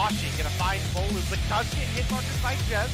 Washi gonna find Bolu, but does get hit markers by Jez.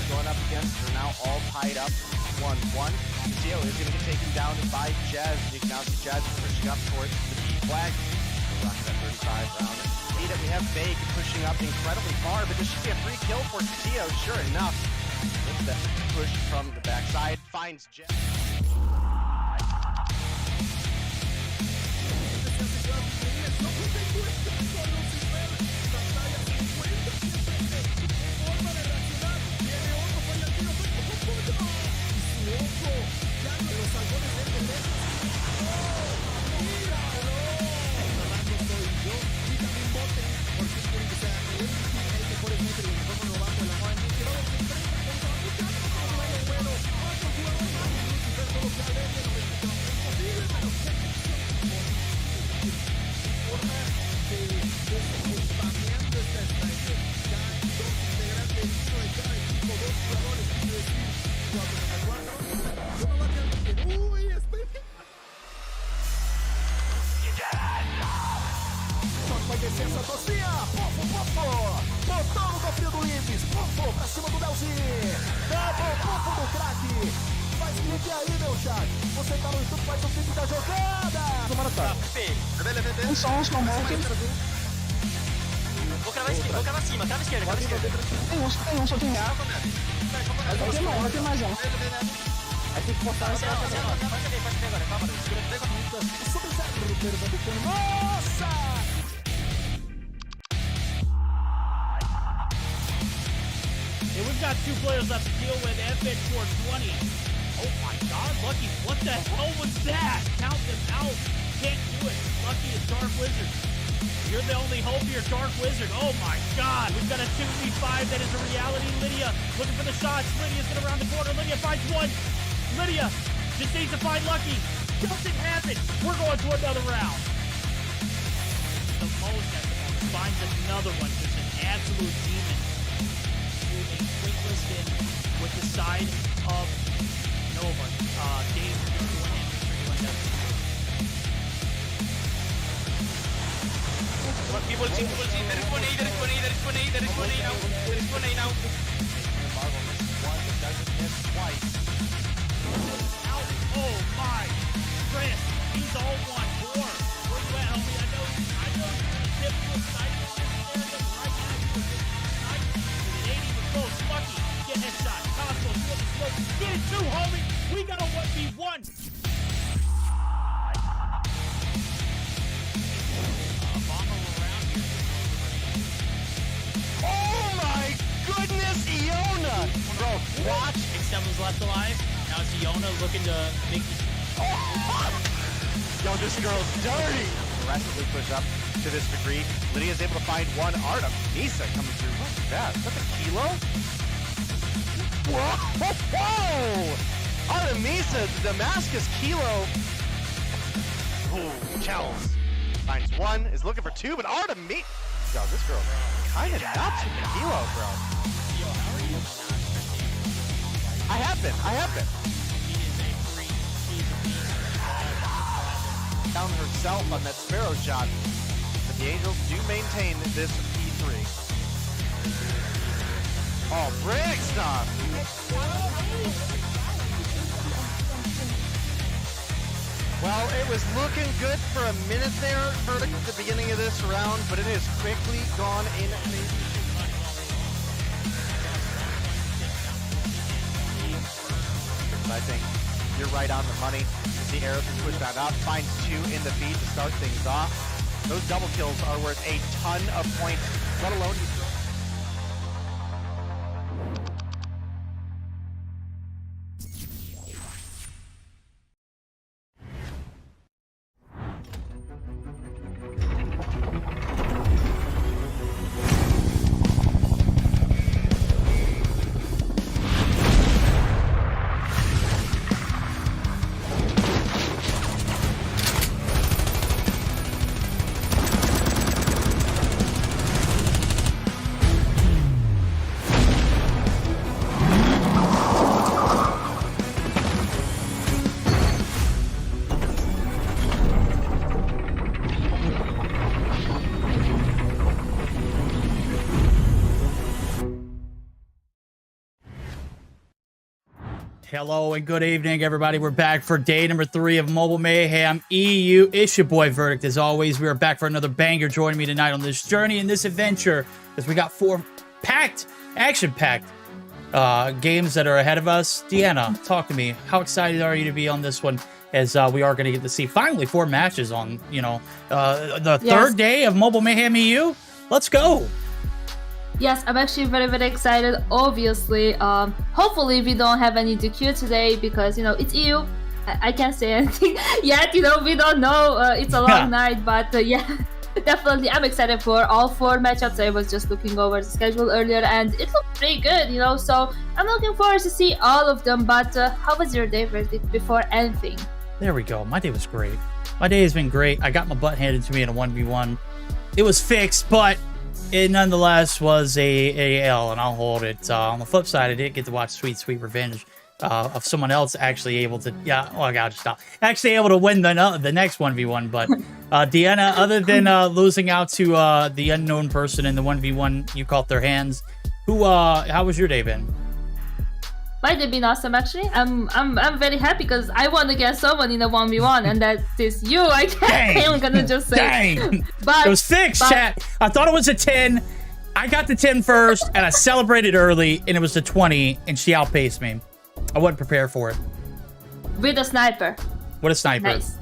Going up against, they're now all tied up. 1-1. Zio is going to get taken down by Jazz. You can now see Jazz pushing up towards the B flag. We're rocking that 35 round. See that we have Vague pushing up incredibly far, but this should be a free kill for Zio. Sure enough, gets that push from the backside, finds Jazz. Licença, Tocinha! Pofo! Botão no cofrinho do Limpes! Pofo pra cima do Delzinho! Double pofo do craque! Faz clique aí, meu chat! Você tá no YouTube, faz o clipe da jogada! Tomara tá! Um som morto. Vou cravar cima, crava esquerda, crava esquerda. Tem um, só tem um. Vai ter mais um. Aí tem que botar Pode ser agora, calma, Nossa! And we've got 2 players left to deal with. FN 420. Oh my god, Lucky, what the hell was that? Count them out. Can't do it. Lucky is Dark Wizard. You're the only hope here, Dark Wizard. Oh my god, we've got a 2v5 that is a reality. Lydia looking for the shots. Lydia's gonna round the corner. Lydia finds one. Lydia just needs to find Lucky. Doesn't happen. We're going to another round. The most at the moment finds another one. Just an absolute demon. Moving quick in with the side of Nova. Dave, you're doing it. People see, there is one A now. Marvel misses one, but doesn't miss twice. Out. Oh my. Chris, he's all one. More. Where you at, homie? I know you're in a typical sniper in this area, but right now you're just nice. It ain't even close. Lucky. Get headshot. Cosmo, you have the smoke. Get it too, homie. We got a 1v1. Oh my goodness, Iona! Bro, watch. X7 was left alive. Now it's Iona looking to make the... Yo, this girl's dirty! Aggressively push up to this degree. Lydia's able to find one. Artem, Misa coming through. What's that? Is that the Kilo? Whoa! Artemisa, the Damascus Kilo. Ooh, Kells. Finds one, is looking for two, but Artemisa... Yo, this girl kinda nuts with the Kilo, bro. I have been. Down herself on that Sparrow shot, but the Angels do maintain this P3. Oh, brick stuff! Well, it was looking good for a minute there, Verdict, at the beginning of this round, but it has quickly gone in. I think you're right on the money. The arrows can push that up, finds two in the feed to start things off. Those double kills are worth a ton of points, let alone you. Hello and good evening, everybody. We're back for day number 3 of Mobile Mayhem EU. It's your boy Verdict. As always, we are back for another banger. Joining me tonight on this journey and this adventure, as we got 4 action-packed games that are ahead of us. Deanna, talk to me. How excited are you to be on this one? As we are going to get to see finally 4 matches on, the third day of Mobile Mayhem EU. Let's go. Yes, I'm actually very, very excited. Obviously, hopefully we don't have any DQ today because, it's EU. I can't say anything yet, we don't know. It's a long night, but yeah, definitely I'm excited for all 4 matchups. I was just looking over the schedule earlier and it looked pretty good, so I'm looking forward to see all of them. But how was your day, Verdict, before anything? There we go. My day was great. My day has been great. I got my butt handed to me in a 1v1. It was fixed, but it nonetheless was a L, and I'll hold it. On the flip side, I did get to watch Sweet Revenge of someone else actually able to, I gotta stop. Actually able to win the next 1v1. But Deanna, other than losing out to the unknown person in the 1v1, you caught their hands. How was your day been? My day been awesome, actually. I'm very happy because I won against someone in a 1v1, and that is you. I'm gonna just say. Dang. But it was fixed, chat. I thought it was a 10. I got the 10 first, and I celebrated early, and it was the 20, and she outpaced me. I wasn't prepared for it. with a sniper. What a sniper. Nice.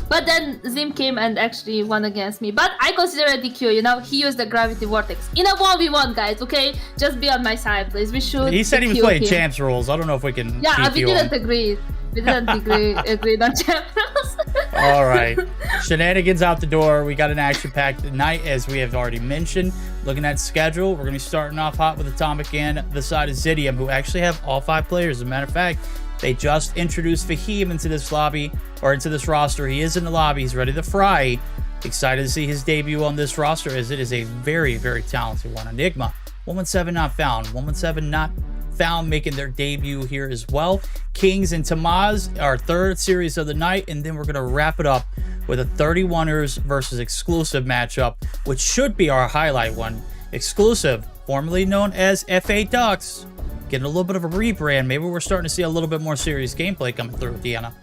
But then Zim came and actually won against me. But I consider a DQ, he used the gravity vortex. In a 1v1, guys, okay? Just be on my side, please. We should He said he was DQ playing him. champs rules. I don't know if we can Yeah, DQ we didn't him. agree. We didn't agree on champ rules. All right. Shenanigans out the door. We got an action-packed night, as we have already mentioned. Looking at schedule, we're going to be starting off hot with Atomic and the side of Zidium, who actually have all 5 players. As a matter of fact, they just introduced Fahim into this lobby, or into this roster. He is in the lobby. He's ready to fry. Excited to see his debut on this roster, as it is a very, very talented one. Enigma, 117 not found. 117 not found, making their debut here as well. Kings and Teamaze, our 3rd series of the night, and then we're going to wrap it up with a 31ers versus Exclusive matchup, which should be our highlight one. Exclusive, formerly known as FA Ducks, getting a little bit of a rebrand. Maybe we're starting to see a little bit more serious gameplay coming through, Deanna.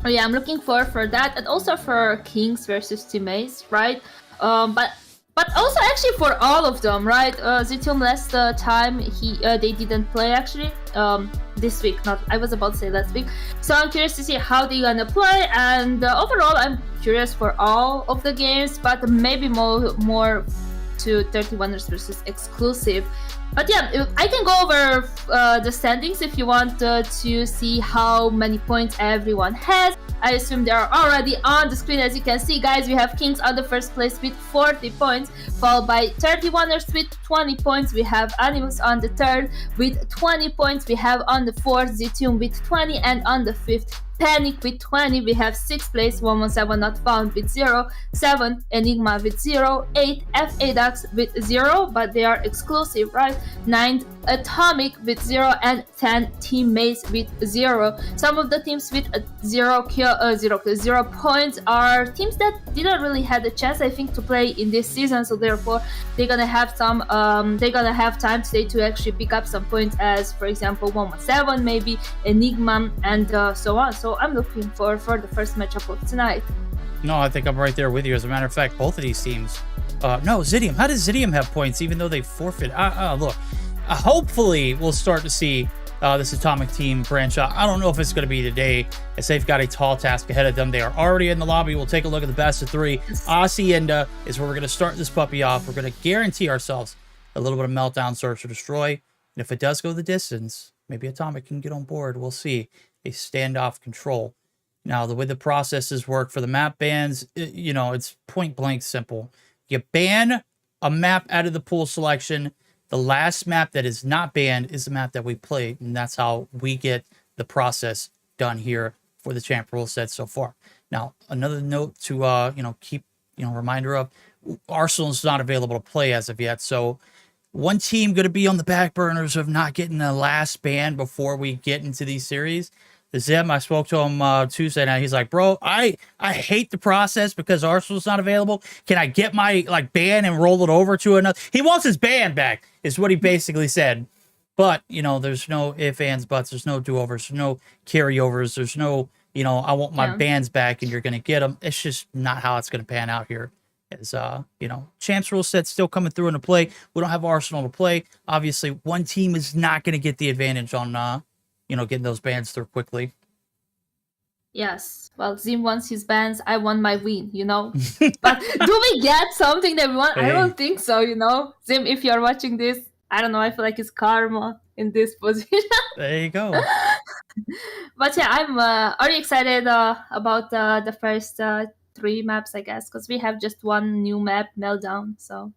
Oh yeah, I'm looking forward for that, and also for Kings versus Teamaze, right? But also actually for all of them, right? Xitium last time they didn't play actually this week. I was about to say last week. So I'm curious to see how they're gonna play, and overall I'm curious for all of the games, but maybe more to 31ers versus Exclusive. But yeah, I can go over the standings if you want to see how many points everyone has. I assume they are already on the screen. As you can see, guys, we have Kings on the 1st place with 40 points, followed by 31ers with 20 points. We have Animus on the 3rd with 20 points. We have on the 4th Xitium with 20, and on the 5th Panic with 20. We have 6th place 117 not found with 0, 7th Enigma with 0, 8th FA Ducks with 0, but they are exclusive, right? 9th Atomic with 0, and 10 Teamaze with 0. Some of the teams with 0 points are teams that didn't really have the chance, I think, to play in this season, so therefore they're gonna have some time today to actually pick up some points, as for example 117, maybe Enigma, and so on. So I'm looking for the first matchup of tonight. No, I think I'm right there with you. As a matter of fact, both of these teams. No, Zidium. How does Zidium have points even though they forfeit? Look, hopefully we'll start to see this Atomic team branch out. I don't know if it's going to be today, as they've got a tall task ahead of them. They are already in the lobby. We'll take a look at the best of 3. Hacienda is where we're going to start this puppy off. We're going to guarantee ourselves a little bit of meltdown, search, or destroy. And if it does go the distance, maybe Atomic can get on board. We'll see. A standoff control. Now, the way the processes work for the map bans, it's point blank simple. You ban a map out of the pool selection. The last map that is not banned is the map that we played, and that's how we get the process done here for the champ rule set so far. Now, another note to keep reminder of: Arsenal is not available to play as of yet, so one team going to be on the back burners of not getting the last ban before we get into these series. The Zim, I spoke to him Tuesday night. He's like, bro, I hate the process because Arsenal's not available. Can I get my ban and roll it over to another? He wants his ban back, is what he basically said. But, you know, there's no ifs, ands, buts. There's no do-overs. There's no carryovers. There's no, you know, I want my bands back and you're going to get them. It's just not how it's going to pan out here. As, you know, Champs rule set still coming through into play. We don't have Arsenal to play. Obviously, one team is not going to get the advantage on, you know, getting those bans through quickly. Yes. Well, Zim wants his bans. I want my win, you know? But do we get something that we want? I don't think so, you know? Zim, if you're watching this, I don't know. I feel like it's karma in this position. There you go. But yeah, I'm already excited about the first 3 maps, I guess, because we have just one new map, Meltdown. So,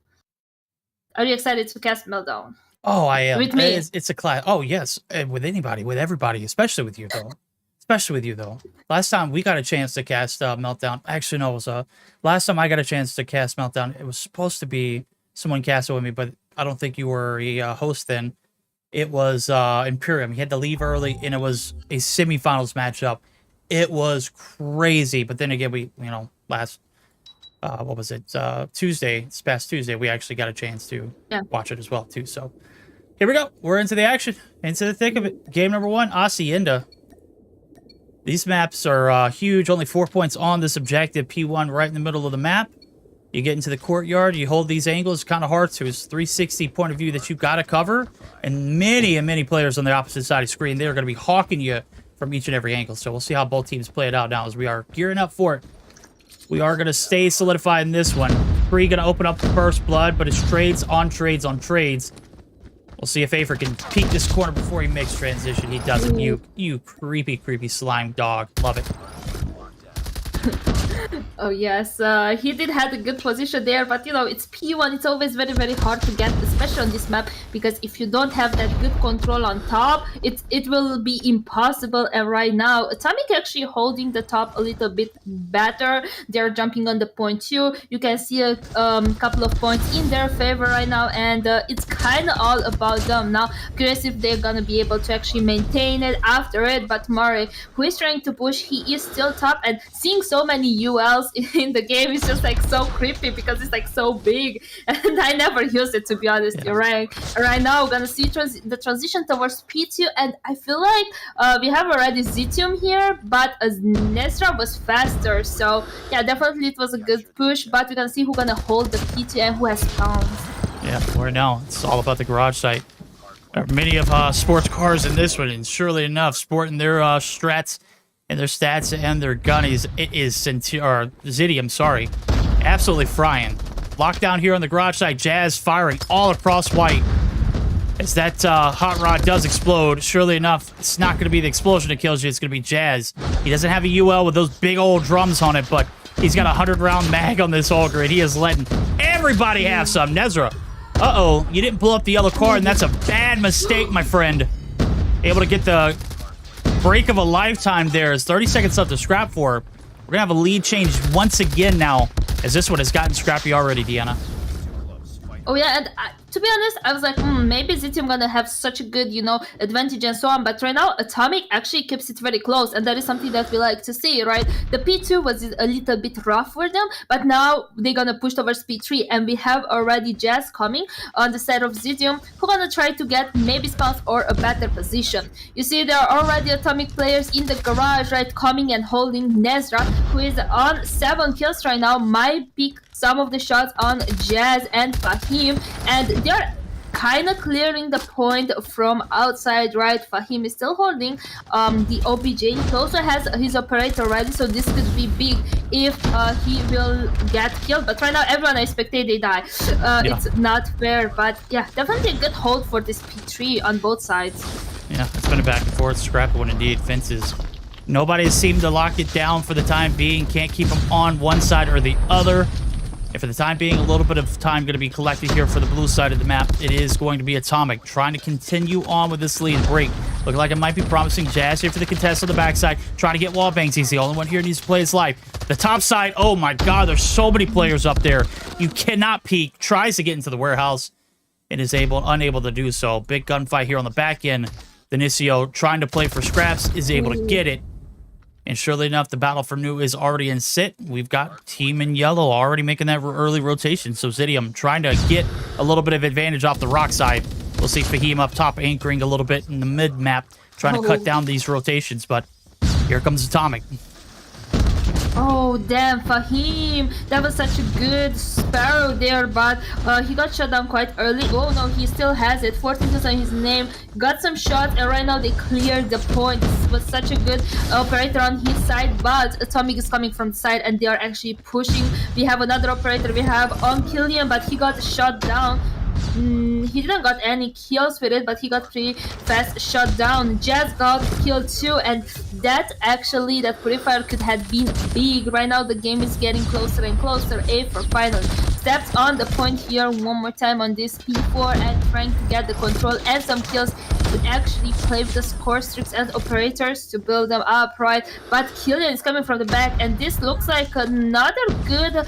are you excited to cast Meltdown? Oh, I am. With me. It's a class. Oh, yes. With anybody, with everybody, especially with you, though. Especially with you, though. Last time we got a chance to cast Meltdown. Actually, no, it was last time I got a chance to cast Meltdown. It was supposed to be someone cast it with me, but I don't think you were a host then. It was Imperium. He had to leave early, and it was a semifinals matchup. It was crazy. But then again, we, you know, last, what was it? Tuesday, this past Tuesday, we actually got a chance to watch it as well, too. So here we go. We're into the action, into the thick of it. Game number 1, Hacienda. These maps are huge. Only 4 points on this objective. P1 right in the middle of the map. You get into the courtyard. You hold these angles. Kind of hard to. It's 360 point of view that you've got to cover. And many players on the opposite side of the screen, they're going to be hawking you from each and every angle. So we'll see how both teams play it out now as we are gearing up for it. We are going to stay solidified in this one. Free going to open up the first blood, but it's trades on trades on trades. We'll see if Afer can peek this corner before he makes transition. He doesn't. You creepy slime dog. Love it. Oh yes, he did have a good position there, but you know, it's P1, it's always very hard to get, especially on this map, because if you don't have that good control on top, it will be impossible. And right now, Atomic actually holding the top a little bit better. They're jumping on the point too. You can see a couple of points in their favor right now, and it's kind of all about them. Now, curious if they're gonna be able to actually maintain it after it, but Murray, who is trying to push, he is still top, and seeing so many ULs in the game is just like so creepy because it's like so big, and I never used it, to be honest. You're right. Right now we're gonna see the transition towards P2, and I feel like we have already Xitium here, but Nezra was faster, so yeah, definitely it was a good push, but we're gonna see who's gonna hold the P2 and who has spawns. Yeah, right now it's all about the garage site. There are many of sports cars in this one, and surely enough, sporting their strats and their stats and their gunnies. It is Zidium, sorry. Absolutely frying. Lockdown here on the garage side. Jazz firing all across white. As that hot rod does explode, surely enough, it's not going to be the explosion that kills you. It's going to be Jazz. He doesn't have a UL with those big old drums on it, but he's got a 100-round mag on this Ogre, and he is letting everybody have some. Nezra. Uh-oh, you didn't blow up the yellow car, and that's a bad mistake, my friend. Able to get the break of a lifetime there. Is 30 seconds left to scrap for. We're going to have a lead change once again now, as this one has gotten scrappy already, Deanna. Oh yeah, and to be honest, I was like, maybe Xitium gonna have such a good, you know, advantage and so on. But right now, Atomic actually keeps it very close, and that is something that we like to see, right? The P2 was a little bit rough for them, but now they're gonna push towards P3, and we have already Jazz coming on the side of Zidium, who gonna try to get maybe spawns or a better position. You see, there are already Atomic players in the garage, right, coming and holding Nezra, who is on 7 kills right now, might pick some of the shots on Jazz and Fahim, and they're kind of clearing the point from outside, right? Fahim is still holding the OBJ. He also has his operator ready, so this could be big if he will get killed. But right now, everyone I spectate, they die. It's not fair, but yeah, definitely a good hold for this P3 on both sides. Yeah, it's been a back and forth scrap one indeed. Fences. Nobody has seemed to lock it down for the time being. Can't keep them on one side or the other. And for the time being, a little bit of time going to be collected here for the blue side of the map. It is going to be Atomic trying to continue on with this lead break. Looking like it might be promising. Jazz here for the contest on the backside. Trying to get wall bangs. He's the only one here who needs to play his life. The top side, oh my god, there's so many players up there. You cannot peek. Tries to get into the warehouse and is unable to do so. Big gunfight here on the back end. Denicio trying to play for scraps is able to get it. And surely enough, the battle for new is already in sit. We've got team in yellow already making that early rotation. So Zidium trying to get a little bit of advantage off the rock side. We'll see Fahim up top anchoring a little bit in the mid map, trying to cut down these rotations, but here comes Atomic. Oh, damn, Fahim. That was such a good Sparrow there, but he got shot down quite early. Oh, no, he still has it. 14 kills on his name. Got some shots, and right now they cleared the point. This was such a good operator on his side, but Atomic is coming from the side, and they are actually pushing. We have another operator. We have on Killian, but he got shot down. He didn't got any kills with it, but he got pretty fast shot down. Jazz got killed too, and that Purifier could have been big. Right now the game is getting closer and closer. A for finally steps on the point here one more time on this P4 and trying to get the control and some kills. Would actually play with the score streaks and operators to build them up, right? But Killian is coming from the back, and this looks like another good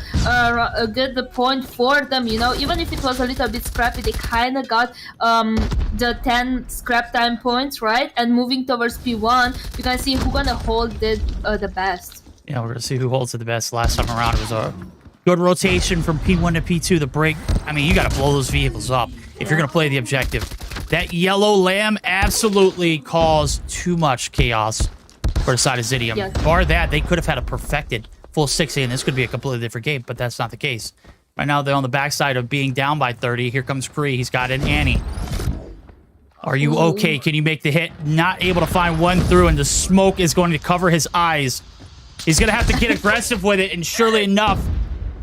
point for them, you know. Even if it was a little bit scrappy, they kind of got the 10 scrap time points, right? And moving towards P1, you can see who's gonna hold it the best. Yeah, we're gonna see who holds it the best. Last time around, it was a good rotation from P1 to P2. The break, I mean, you gotta blow those vehicles up if you're gonna play the objective. That yellow lamb absolutely caused too much chaos for the side of Zidium. Yes. Bar that, they could have had a perfected full 60, and this could be a completely different game, but that's not the case. Right now, they're on the backside of being down by 30. Here comes Kree. He's got an Annie. Are you okay? Can you make the hit? Not able to find one through, and the smoke is going to cover his eyes. He's going to have to get aggressive with it, and surely enough,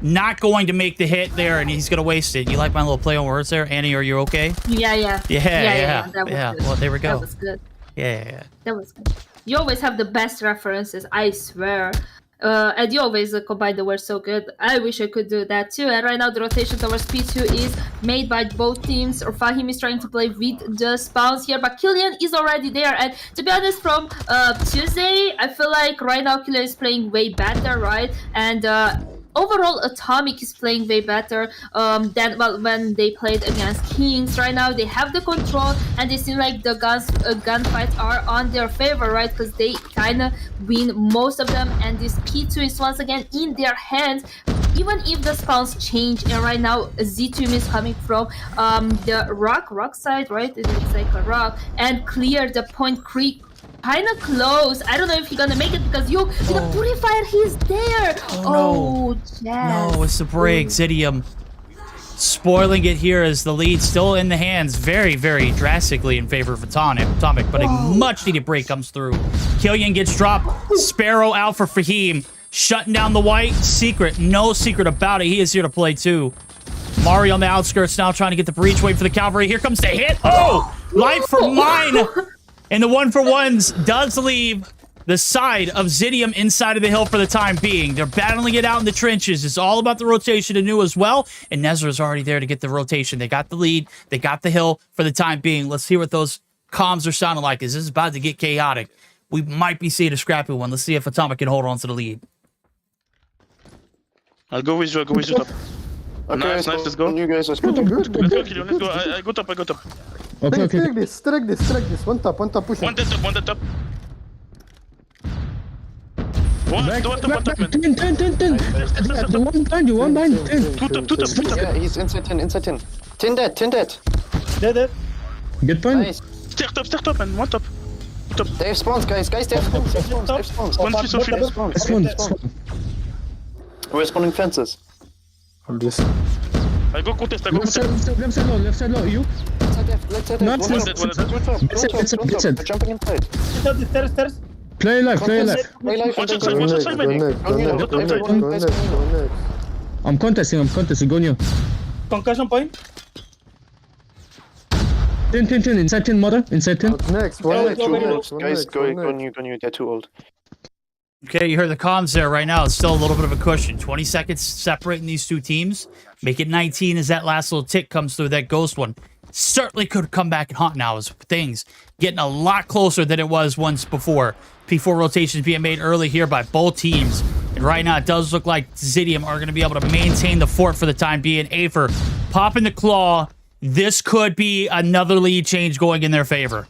not going to make the hit there, and he's going to waste it. You like my little play on words there? Annie, are you okay? Yeah. That was good. Well, there we go. That was good. Yeah. That was good. You always have the best references, I swear. And you always combine the words so good. I wish I could do that too. And right now the rotation towards P2 is made by both teams. Or Fahim is trying to play with the spawns here, but Killian is already there. And to be honest, from Tuesday, I feel like right now Killian is playing way better, right? And overall, Atomic is playing way better than when they played against Kings. Right now, they have the control, and they seem like the gunfights are on their favor, right? Because they kind of win most of them, and this P2 is once again in their hands. Even if the spawns change, and right now Xitium is coming from the rock side, right? It looks like a rock, and clear the point creek. Kind of close. I don't know if he's gonna make it because the Purifier, he's there. Oh Jazz. No, it's the break. Zidium spoiling it here as the lead still in the hands very, very drastically in favor of Atomic, but a much needed break comes through. Killian gets dropped. Sparrow out for Fahim. Shutting down the white. Secret. No secret about it. He is here to play too. Mari on the outskirts now trying to get the breach. Wait for the cavalry. Here comes the hit. Oh! Life for mine! And the 1-for-1s does leave the side of Zidium inside of the hill for the time being. They're battling it out in the trenches. It's all about the rotation anew as well. And Nezra's already there to get the rotation. They got the lead. They got the hill for the time being. Let's hear what those comms are sounding like. Is this about to get chaotic? We might be seeing a scrappy one. Let's see if Atomic can hold on to the lead. I'll go with you. Top. Okay, nice. Let's go. You guys are Let's go, Killian. Let's go. I go top. Okay. Take this. One top, push One dead top. One top, man. 10. One blind. 10. Two top. Yeah, he's inside 10. 10 dead. Dead. Good point. Nice. Stair top, man. One top. Two top. They have spawns, guys. They have spawns. One free Sophie. Spawn. We're spawning fences. I'm just... I go contest. Left side low. You? Let's head One left. dead. We're jumping inside. Stairs. Play life. One side, man. I'm contesting. Go new. Concussion point. 10. Inside 10, mother. Inside 10. Next. Guys, go new. They're too old. Okay, you heard the comms there right now. It's still a little bit of a cushion. 20 seconds separating these two teams. Make it 19 as that last little tick comes through. That ghost one certainly could come back and haunt now as things getting a lot closer than it was once before. P4 rotations being made early here by both teams. And right now it does look like Zidium are going to be able to maintain the fort for the time being. Afer popping the claw. This could be another lead change going in their favor.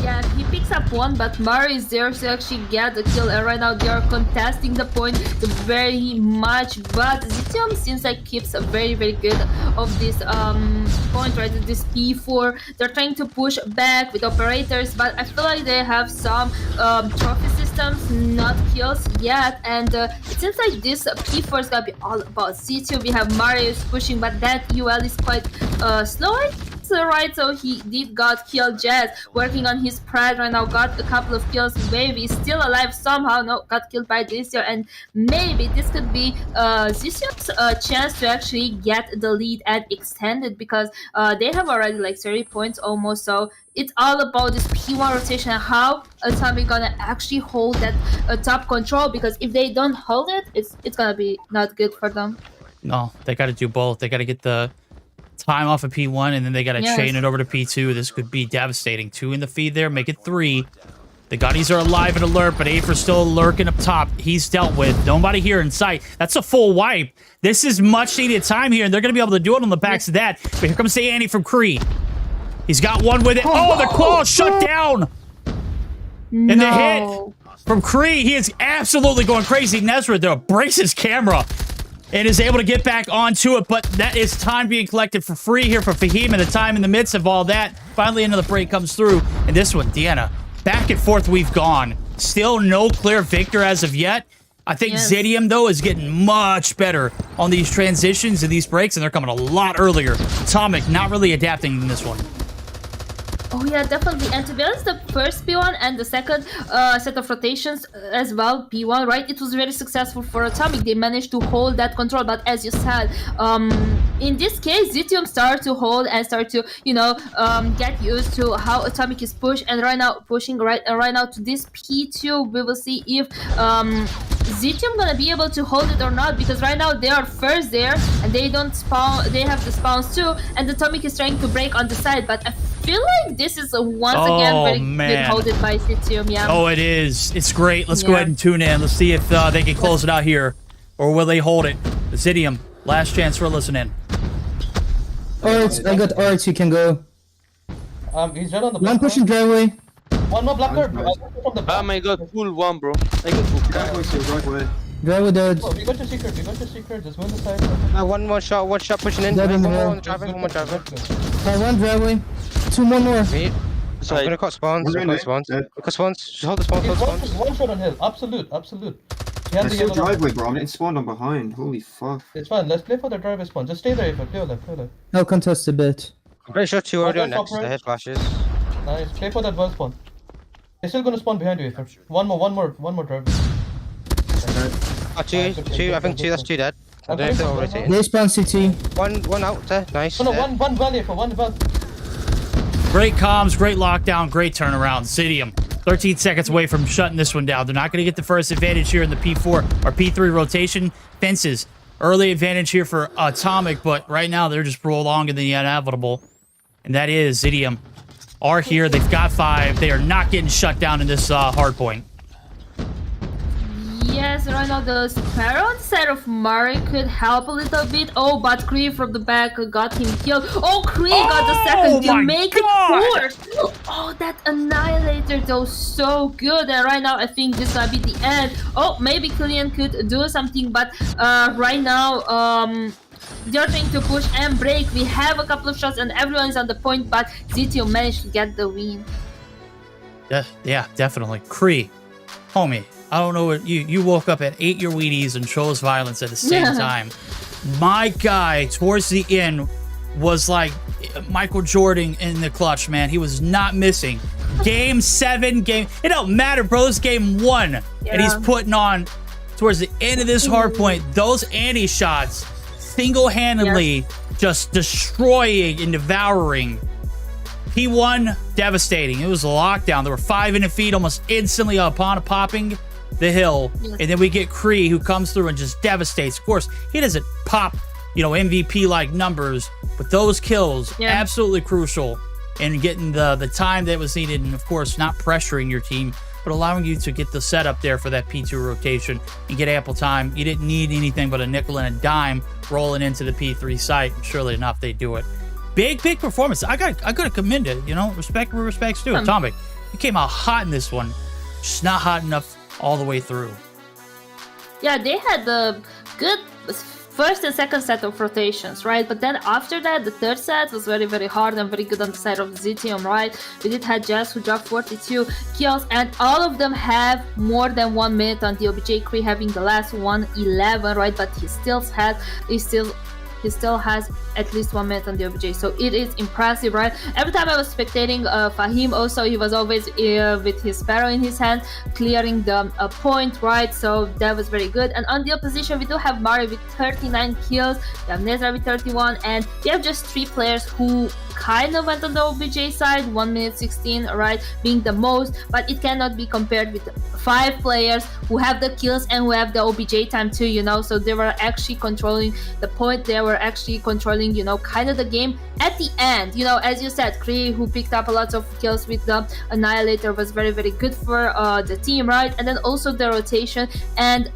Yeah, he picks up F1, but Mario is there to actually get the kill, and right now they are contesting the point very much, but Xitium seems like keeps a very good of this point, right? This P4. They're trying to push back with operators, but I feel like they have some trophy systems, not kills yet, and it seems like this P4 is gonna be all about Xitium. We have Marius pushing, but that UL is quite slow. Right, so he did got killed. Jazz working on his pride right now, got a couple of kills. Maybe still alive somehow. No, got killed by Zidium, and maybe this could be Zidium's chance to actually get the lead and extend it, because they have already like 30 points almost. So it's all about this P1 rotation and how Atomic gonna actually hold that top control, because if they don't hold it, it's gonna be not good for them. No, they got to do both. They got to get the time off of P1, and then they got to chain it over to P2. This could be devastating. 2 in the feed there, make it 3. The Gunnies are alive and alert, but Afer's still lurking up top. He's dealt with. Nobody here in sight. That's a full wipe. This is much needed time here, and they're going to be able to do it on the backs of that. But here comes the Annie from Cree. He's got one with it. Oh, the claw shut down. And the hit from Cree. He is absolutely going crazy. Nezra, though, breaks his camera and is able to get back onto it, but that is time being collected for free here for Fahim, and the time in the midst of all that. Finally, another break comes through, and this one, Deanna, back and forth we've gone. Still no clear victor as of yet. I think Zidium, though, is getting much better on these transitions and these breaks, and they're coming a lot earlier. Atomic not really adapting in this one. Oh yeah, definitely. And to be honest, the first P1 and the second set of rotations as well, P1, right? It was very successful for Atomic. They managed to hold that control. But as you said, in this case, Zidium started to hold and start to, you know, get used to how Atomic is pushed. And right now, pushing right now to this P2, we will see if Zidium gonna be able to hold it or not, because right now they are first there and they don't spawn. They have the spawns too, and Atomic is trying to break on the side. But I feel like this is once again very good holded by Zidium. Yeah. Oh, it is. It's great. Let's go ahead and tune in. Let's see if they can close it out here, or will they hold it? Zidium, last chance for listening. Arts, I got arts. You can go. He's right on the One pushing driveway. One more black card. Oh my god, full one, bro. I got full. Driveway dead. Oh, we got your secret. We got your secret. Just win the side. One more shot pushing in. Dead in the One hole. more driving, one more driving. One driveway. 2 more. Wait. So I'm gonna cut spawns. Cut spawns. Just hold the spawns, hold the spawns. One shot on hill. Absolute. I still driveway, bro. I'm getting spawned on behind. Holy fuck. It's fine. Let's play for the driveway spawn. Just stay there if I clear left. I'll contest a bit. I'm pretty sure 2 already on next. The head flashes. Nice. Play for that well spawn. They're still gonna spawn behind you. One more driveway. Oh, two. I think 2. That's 2 dead. I don't know if they're all rotating. They spawn CT. One out there. Nice. No, one valley for one valley. Great comms, great lockdown, great turnaround. Zidium, 13 seconds away from shutting this one down. They're not going to get the first advantage here in the P4 or P3 rotation. Fences, early advantage here for Atomic, but right now they're just prolonging the inevitable. And that is Zidium are here. They've got 5. They are not getting shut down in this hardpoint. Yes, right now the Sparrow on the side of Murray could help a little bit. Oh, but Cree from the back got him killed. Oh, Cree got the second to make it 4. Oh, that Annihilator though, so good. And right now I think this might be the end. Oh, maybe Killian could do something, but right now they're trying to push and break. We have a couple of shots and everyone is on the point, but Xitium managed to get the win. Yeah, definitely. Cree, homie, I don't know what you woke up and ate your Wheaties and chose violence at the same time. My guy towards the end was like Michael Jordan in the clutch, man. He was not missing. Game 7, it don't matter, bro. This game 1, and he's putting on towards the end of this hard point. Those anti-shots single-handedly just destroying and devouring. P1 devastating. It was a lockdown. There were 5 in the feed almost instantly upon popping the hill, and then we get Cree who comes through and just devastates. Of course, he doesn't pop, you know, MVP-like numbers, but those kills absolutely crucial in getting the time that was needed, and of course, not pressuring your team, but allowing you to get the setup there for that P2 rotation and get ample time. You didn't need anything but a nickel and a dime rolling into the P3 site, and surely enough, they do it. Big performance. I gotta commend it. You know, respect where respect's due. Atomic, We came out hot in this one. Just not hot enough all the way through. Yeah, they had the good first and second set of rotations, right? But then after that, the third set was very, very hard and very good on the side of Xitium, right? We did have Jazz who dropped 42 kills, and all of them have more than 1 minute on the OBJ. Kree having the last 1:11, right? But he still has at least 1 minute on the OBJ, so it is impressive, right? Every time I was spectating Fahim, also he was always with his Sparrow in his hand, clearing the point, right? So that was very good. And on the opposition, we do have Mari with 39 kills, we have Nezra with 31, and we have just 3 players who kind of went on the OBJ side, 1 minute 16, right, being the most, but it cannot be compared with 5 players who have the kills and who have the OBJ time too, you know. So they were actually controlling the point, they were actually controlling, you know, kind of the game at the end. You know, as you said, Kree, who picked up a lot of kills with the Annihilator, was very, very good for the team, right? And then also the rotation and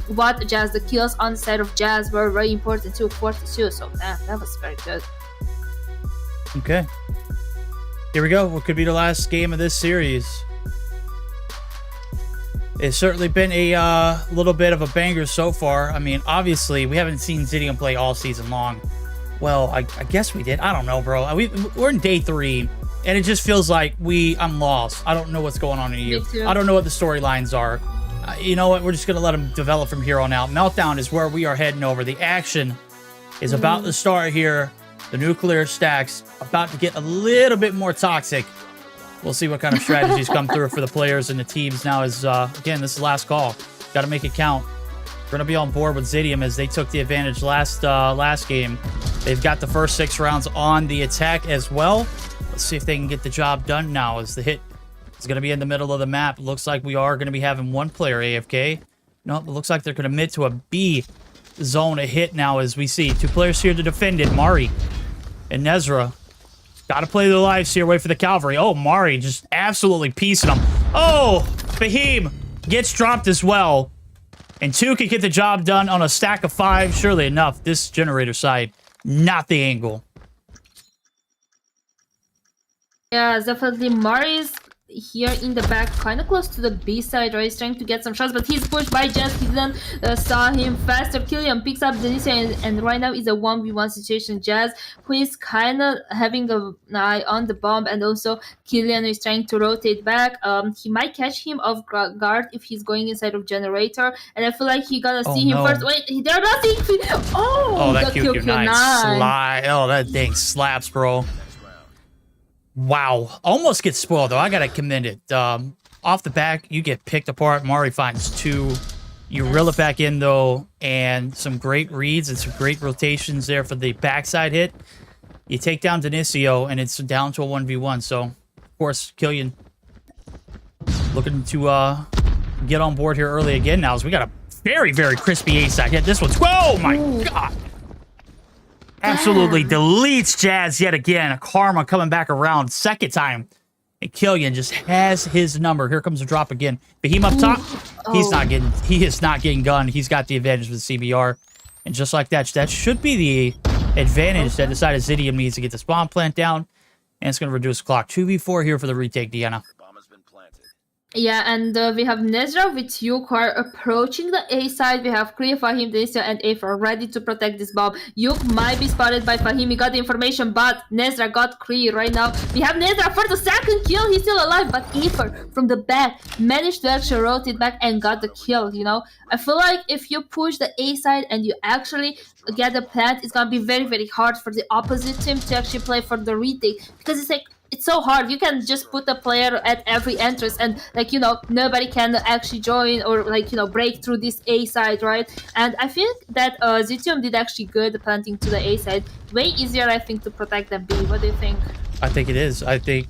what Jazz, the kills on the side of Jazz were very important too, 42, so that was very good. Okay. Here we go. What could be the last game of this series? It's certainly been a little bit of a banger so far. I mean, obviously, we haven't seen Zidium play all season long. Well, I guess we did. I don't know, bro. We're in day 3, and it just feels like I'm lost. I don't know what's going on in you. I don't know what the storylines are. You know what? We're just going to let them develop from here on out. Meltdown is where we are heading over. The action is about to start here. The nuclear stack's about to get a little bit more toxic. We'll see what kind of strategies come through for the players and the teams now. As again, this is the last call. Got to make it count. We're going to be on board with Zidium as they took the advantage last game. They've got the first 6 rounds on the attack as well. Let's see if they can get the job done now as the hit is going to be in the middle of the map. Looks like we are going to be having 1 player AFK. No, it looks like they're going to mid to a B zone a hit now as we see 2 players here to defend it. Mari and Nezra. Got to play their lives here. Wait for the cavalry. Oh, Mari just absolutely piecing them. Oh, Fahim gets dropped as well. And 2 can get the job done on a stack of 5. Surely enough, this generator side, not the angle. Yeah, definitely Mari's here in the back, kind of close to the B side, right? He's trying to get some shots, but he's pushed by Jess. He didn't saw him faster. Killian picks up Denise, and right now is a 1v1 situation. Jazz, who is kind of having an eye on the bomb, and also Killian is trying to rotate back. He might catch him off guard if he's going inside of generator, and I feel like he gonna see him first. Wait, they're not seeing. Oh, that QQ9 slide. Oh, that thing slaps, bro. Wow. Almost gets spoiled, though. I got to commend it. Off the back, you get picked apart. Mari finds 2. You reel it back in, though, and some great reads and some great rotations there for the backside hit. You take down Denicio, and it's down to a 1v1. So, of course, Killian looking to get on board here early again now as we got a very, very crispy A-side hit. This one's... Whoa, my God. Absolutely deletes Jazz yet again. Karma coming back around 2nd time. And Killian just has his number. Here comes the drop again. Beheem up top. He is not getting gunned. He's got the advantage with the CBR. And just like that should be the advantage that decided Zidium needs to get the spawn plant down. And it's going to reduce the clock. 2v4 here for the retake, Deanna. Yeah, and we have Nezra with Yuk who are approaching the A side. We have Kree, Fahim, Denisha, and Afer ready to protect this bomb. Yuk might be spotted by Fahim. He got the information, but Nezra got Kree right now. We have Nezra for the 2nd kill. He's still alive, but Afer from the back managed to actually rotate back and got the kill, you know. I feel like if you push the A side and you actually get the plant, it's going to be very, very hard for the opposite team to actually play for the retake. Because it's like, it's so hard. You can just put a player at every entrance and, like, you know, nobody can actually join or, like, you know, break through this A side, right? And I think that Xitium did actually good planting to the A side. Way easier, I think, to protect than B. What do you think? I think it is. I think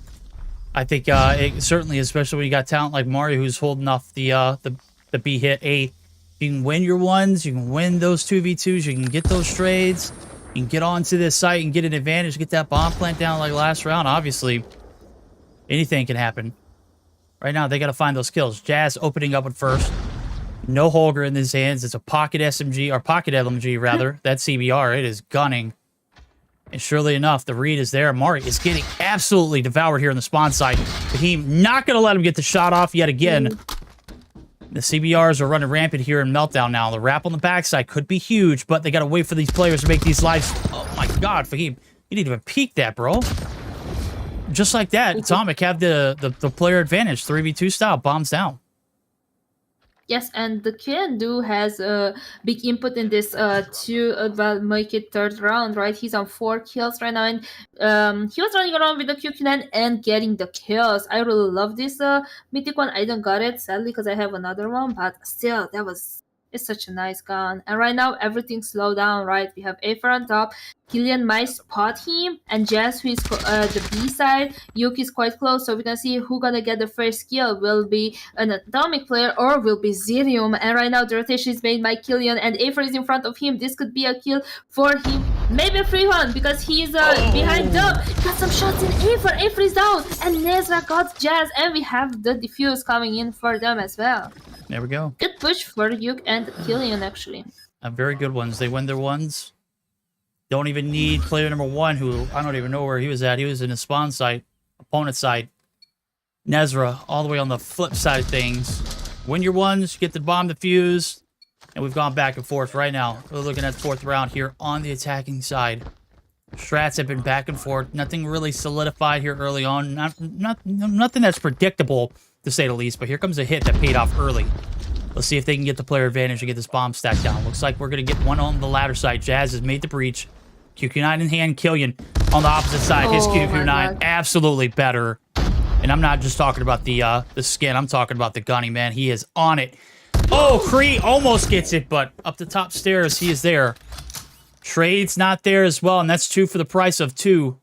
it certainly, especially when you got talent like Mari who's holding off the B hit A. You can win your ones. You can win those 2v2s. You can get those trades. You can get onto this site and get an advantage, get that bomb plant down like last round. Obviously, anything can happen. Right now, they got to find those kills. Jazz opening up at first. No Holger in his hands. It's a pocket SMG, or pocket LMG, rather. That CBR, it is gunning. And surely enough, the read is there. Mari is getting absolutely devoured here on the spawn side. Fahim not going to let him get the shot off yet again. The CBRs are running rampant here in Meltdown now. The wrap on the backside could be huge, but they got to wait for these players to make these lives. Oh my God, Fahim, you didn't even peek that, bro. Just like that, Atomic have the player advantage. 3v2 style, bombs down. Yes, and the Q&Do has a big input in this to well, make it third round, right? He's on 4 kills right now, and he was running around with the QQ9 and getting the kills. I really love this mythic one. I don't got it, sadly, because I have another one, but still, it's such a nice gun. And right now, everything's slowed down, right? We have Aether on top. Killian might spot him, and Jazz, who is the B side. Yuki is quite close, so we can see who gonna get the first kill. Will be an Atomic player or will be Zidium. And right now, the rotation is made by Killian, and Aether is in front of him. This could be a kill for him. Maybe a free one, because he's behind them. Got some shots in Aether. Aether is down, and Nezra got Jazz, and we have the defuse coming in for them as well. There we go. Good push for Yuk and Killian, actually. Very good ones. They win their ones. Don't even need player number 1, who I don't even know where he was at. He was in the spawn site, opponent side. Nezra, all the way on the flip side of things. Win your ones, get the bomb defused, and we've gone back and forth right now. We're looking at 4th round here on the attacking side. Strats have been back and forth. Nothing really solidified here early on. Nothing that's predictable, to say the least, but here comes a hit that paid off early. Let's see if they can get the player advantage and get this bomb stacked down. Looks like we're going to get one on the ladder side. Jazz has made the breach. QQ9 in hand. Killian on the opposite side. His QQ9 absolutely better. And I'm not just talking about the skin. I'm talking about the gunny, man. He is on it. Oh, Kree almost gets it, but up the top stairs, he is there. Trade's not there as well, and that's 2 for the price of 2.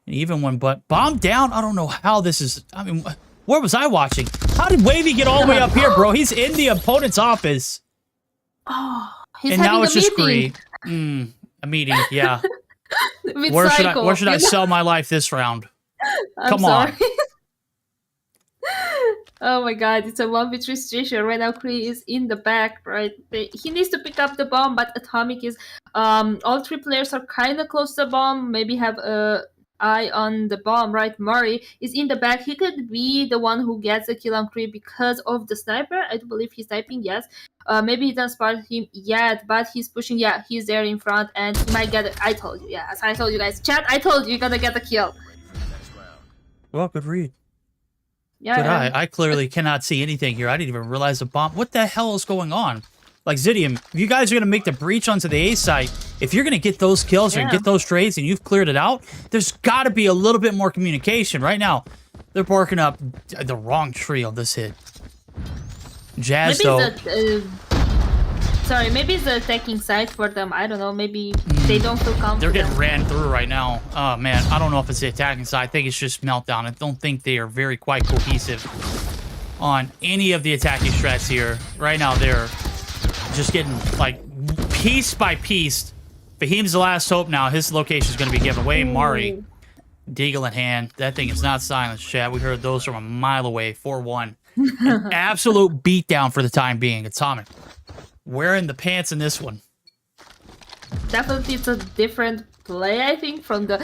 An even one, but bomb down. I don't know how this is. I mean, where was I watching? How did Wavy get all the way up here, bro? He's in the opponent's office. Oh, he's and having now it's a just meeting. Kree. A meeting, yeah. With Where Psycho. should I sell my life this round? I'm Come sorry. on. Oh my God, it's a 1v3 situation. Right now, Kree is in the back, right? He needs to pick up the bomb, but Atomic is... all 3 players are kind of close to the bomb. Maybe have a eye on the bomb, right? Murray is in the back. He could be the one who gets the kill on Kree because of the sniper. I do believe he's sniping, yes. Maybe he doesn't spot him yet, but he's pushing. Yeah, he's there in front, and he might get it. I told you, yeah. As I told you guys. Chat, I told you, you're gonna get the kill. Well, good read. Yeah, But yeah. I clearly cannot see anything here. I didn't even realize the bomb. What the hell is going on? Like, Zidium, if you guys are going to make the breach onto the A site, if you're going to get those kills or get those trades and you've cleared it out, there's got to be a little bit more communication. Right now, they're barking up the wrong tree on this hit. Jazz, Maybe though... sorry, maybe it's the attacking side for them. I don't know. Maybe they don't feel confident. They're getting ran through right now. Oh, man. I don't know if it's the attacking side. I think it's just Meltdown. I don't think they are very quite cohesive on any of the attacking strats here. Right now, they're just getting, like, piece by piece. Fahim's the last hope now. His location is going to be given away. Mari, Deagle in hand. That thing is not silenced, chat. We heard those from a mile away. 4-1. An absolute beatdown for the time being. Atomic wearing the pants in this one. Definitely, it's a different play, I think, from the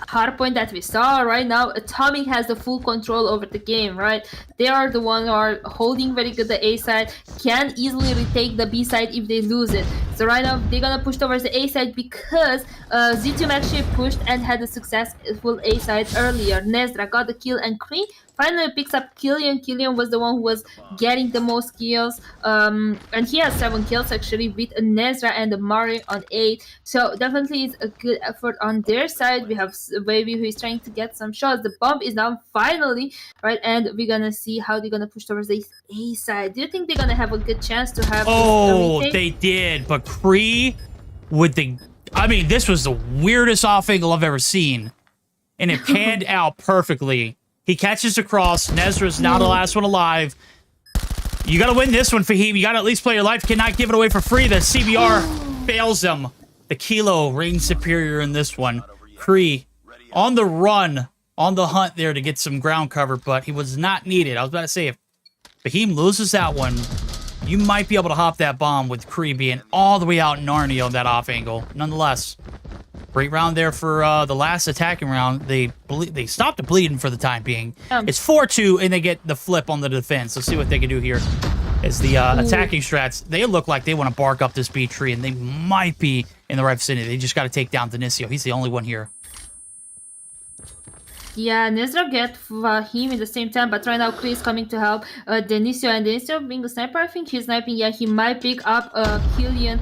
hardpoint that we saw. Right now, Atomic has the full control over the game, right? They are the ones who are holding very good the A side, can easily retake the B side if they lose it. So right now, they're gonna push towards the A side because Xitium actually pushed and had a successful A side earlier. Nezra got the kill, and Kree finally picks up Killian. Killian was the one who was getting the most kills, and he has 7 kills actually with Nezra and Mari on 8. So definitely it's a good effort on their side. We have Wavy who is trying to get some shots. The bomb is down finally, right? And we're gonna see how they're gonna push towards the A side. Do you think they're gonna have a good chance to have? Oh, they did, but Kree with the... I mean, this was the weirdest off angle I've ever seen, and it panned out perfectly. He catches across. Nezra's now the last one alive. You got to win this one, Fahim. You got to at least play your life. Cannot give it away for free. The CBR fails him. The Kilo reigns superior in this one. Kree on the run, on the hunt there to get some ground cover, but he was not needed. I was about to say, if Fahim loses that one, you might be able to hop that bomb with Kree being all the way out in Narnia on that off angle. Nonetheless, Great round there for the last attacking round. They stopped the bleeding for the time being. It's 4-2, and they get the flip on the defense. Let's see what they can do here. As the attacking strats, they look like they want to bark up this B tree, and they might be in the right vicinity. They just got to take down Denisio. He's the only one here. Yeah, Nezra get him at the same time, but right now Chris coming to help Denisio, and Denisio being a sniper, I think he's sniping. Yeah, he might pick up Killian.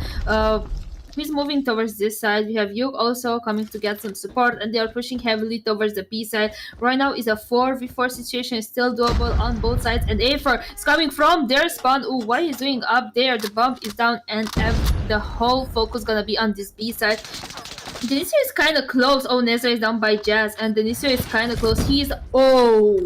He's moving towards this side. We have Yuk also coming to get some support, and they are pushing heavily towards the B side. Right now is a 4v4 situation, is still doable on both sides, and Afer is coming from their spawn. Ooh, what are you doing up there? The bomb is down, and the whole focus gonna be on this B side. Denisio is kind of close. Oh, Nezra is down by Jazz, and Denisio is kind of close. He's... Oh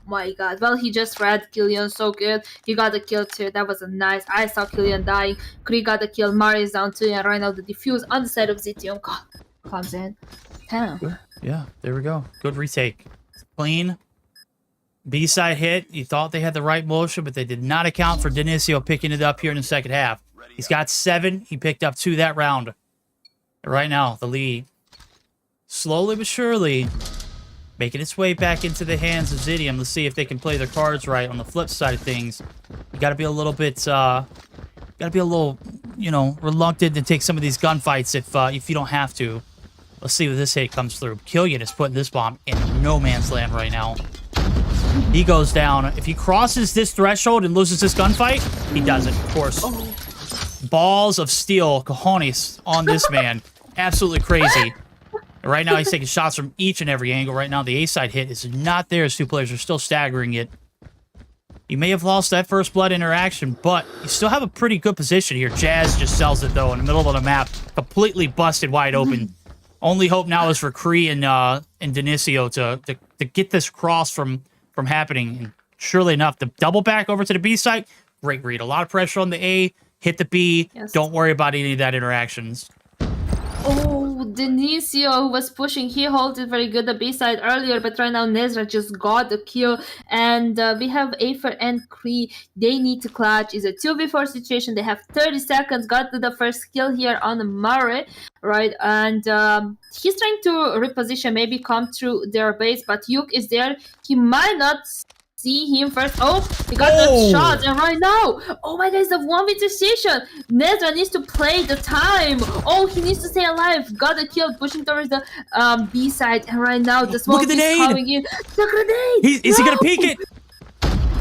my god. Well, he just read Killian so good. He got a kill too. That was a nice... I saw Killian dying. Kree got a kill. Mari is down too, and right now the defuse on the side of Xitium comes in. Damn. Yeah, there we go. Good retake. Clean. B-side hit. You thought they had the right motion, but they did not account for Denisio picking it up here in the second half. He's got 7. He picked up 2 that round. Right now, the lead, slowly but surely, making its way back into the hands of Zidium. Let's see if they can play their cards right. On the flip side of things, you got to be a little bit, you know, reluctant to take some of these gunfights if you don't have to. Let's see if this hit comes through. Killian is putting this bomb in no man's land right now. He goes down. If he crosses this threshold and loses this gunfight, he doesn't, of course. Balls of steel, cojones on this man. Absolutely crazy. Right now, he's taking shots from each and every angle. Right now, the A-side hit is not there as 2 players are still staggering it. You may have lost that first blood interaction, but you still have a pretty good position here. Jazz just sells it, though, in the middle of the map. Completely busted wide open. Only hope now is for Kree and Denisio to get this cross from happening. And surely enough, the double back over to the B side. Great read. A lot of pressure on the A. Hit the B. Yes. Don't worry about any of that interactions. Oh, Denisio was pushing. He halted very good the B side earlier, but right now Nezra just got the kill. And we have Afer and Kree. They need to clutch. It's a 2v4 situation. They have 30 seconds. Got to the first kill here on Murray, right? And he's trying to reposition, maybe come through their base, but Yuk is there. He might not see him first. Oh, he got that shot, and right now, oh my god, it's a 1v2 station. Nezra needs to play the time. Oh, he needs to stay alive. Got a kill, pushing towards the B side, and right now the smoke is coming in. The grenade. Is he gonna peek it?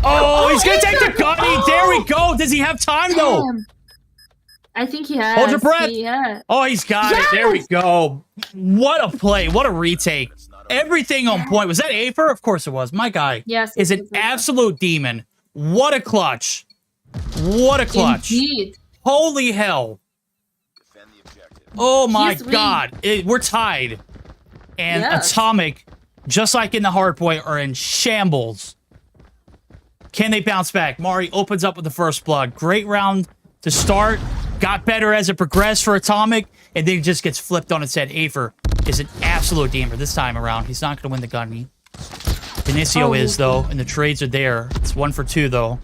Oh, he's gonna take the gunny. There we go. Does he have time though? I think he has. Hold your breath. Oh, he's got it. There we go. What a play. What a retake. Everything on point. Was that Afer? Of course it was. My guy is an absolute demon. What a clutch. What a clutch. Indeed. Holy hell. Oh my god. We're tied. And Atomic, just like in the Hardpoint, are in shambles. Can they bounce back? Mari opens up with the first blood. Great round to start. Got better as it progressed for Atomic, and then just gets flipped on its head. Afer is an absolute demon this time around. He's not going to win the gunny. Denisio is, though, and the trades are there. It's 1 for 2, though.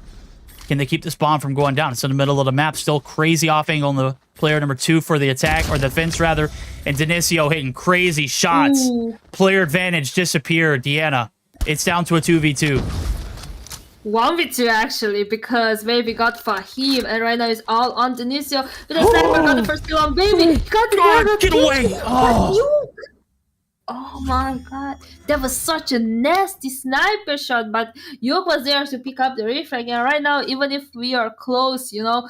Can they keep this bomb from going down? It's in the middle of the map. Still crazy off angle on the player number 2 for the attack, or the defense, rather. And Denisio hitting crazy shots. Player advantage disappeared. Deanna, it's down to a 2v2. 1v2 actually, because Baby got Fahim, and right now it's all on Denisio. With a sniper got the first kill on Baby. Got the get away! Oh my god, that was such a nasty sniper shot, but Yuk was there to pick up the refrag, and right now, even if we are close, you know,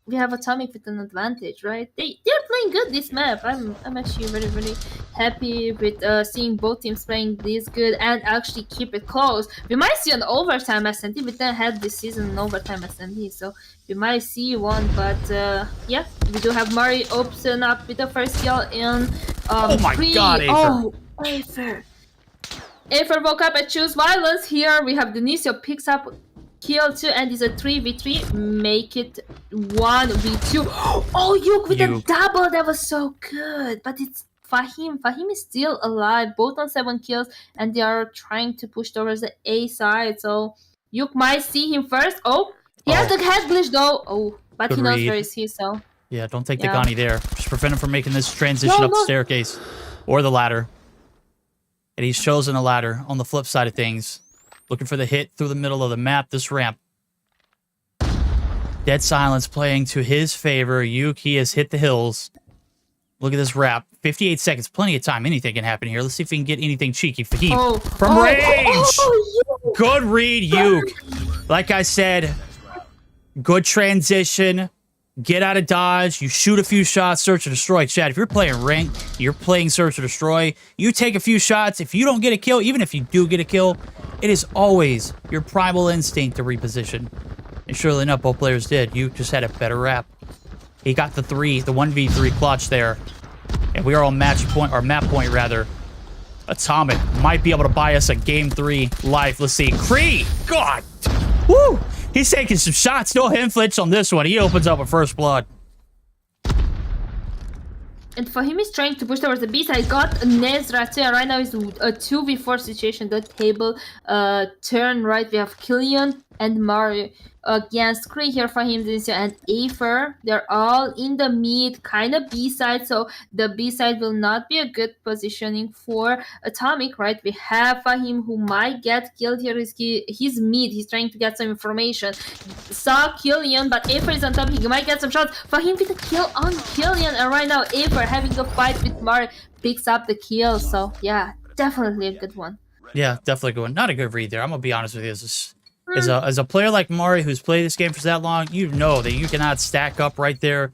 we have Atomic with an advantage, right? They're playing good this map. I'm actually very, very happy with seeing both teams playing this good and actually keep it close. We might see an overtime SND. We didn't have this season an overtime SND, so we might see one. But yeah, we do have Mari open up with the first kill in oh my god, Afer. Oh, Afer. Afer woke up and choose violence. Here we have Denisio picks up kill 2, and it's a 3v3. Make it 1v2. Oh, Yuk with a double. That was so good. But it's Fahim. Fahim is still alive, both on 7 kills, and they are trying to push towards the A side. So Yuk might see him first. Oh, he has the head glitch though. Oh, but he knows where is he, so Yeah, don't take the Yeah. gunny there. Just prevent him from making this transition up the staircase or the ladder. And he's chosen a ladder on the flip side of things. Looking for the hit through the middle of the map, this ramp. Dead silence playing to his favor. Yuki has hit the hills. Look at this wrap. 58 seconds. Plenty of time. Anything can happen here. Let's see if we can get anything cheeky. Fahim from range. Good read, Yuke. Like I said, good transition. Get out of dodge. You shoot a few shots. Search or destroy. Chad, if you're playing rank, you're playing search or destroy. You take a few shots. If you don't get a kill, even if you do get a kill, it is always your primal instinct to reposition. And surely enough, both players did. You just had a better wrap. He got the 1v3 clutch there. And we are on match point, or map point rather. Atomic might be able to buy us a game 3 life. Let's see. Kree! God! Woo! He's taking some shots. No him flinch on this one. He opens up a first blood. And for him, he's trying to push towards the B side. Got Nezra too. Right now, it's a 2v4 situation. The table turn right. We have Killian and Mario against Kree here for him. And Aether. They're all in the mid, kind of B side. So the B side will not be a good positioning for Atomic, right? We have Fahim who might get killed here. He's mid. He's trying to get some information. Saw Killian, but Aether is on top. He might get some shots. Fahim with a kill on Killian. And right now, Aether having a fight with Mario picks up the kill. So yeah, definitely a good one. Yeah, definitely a good one. Not a good read there. I'm going to be honest with you. As a player like Mari who's played this game for that long, you know that you cannot stack up right there.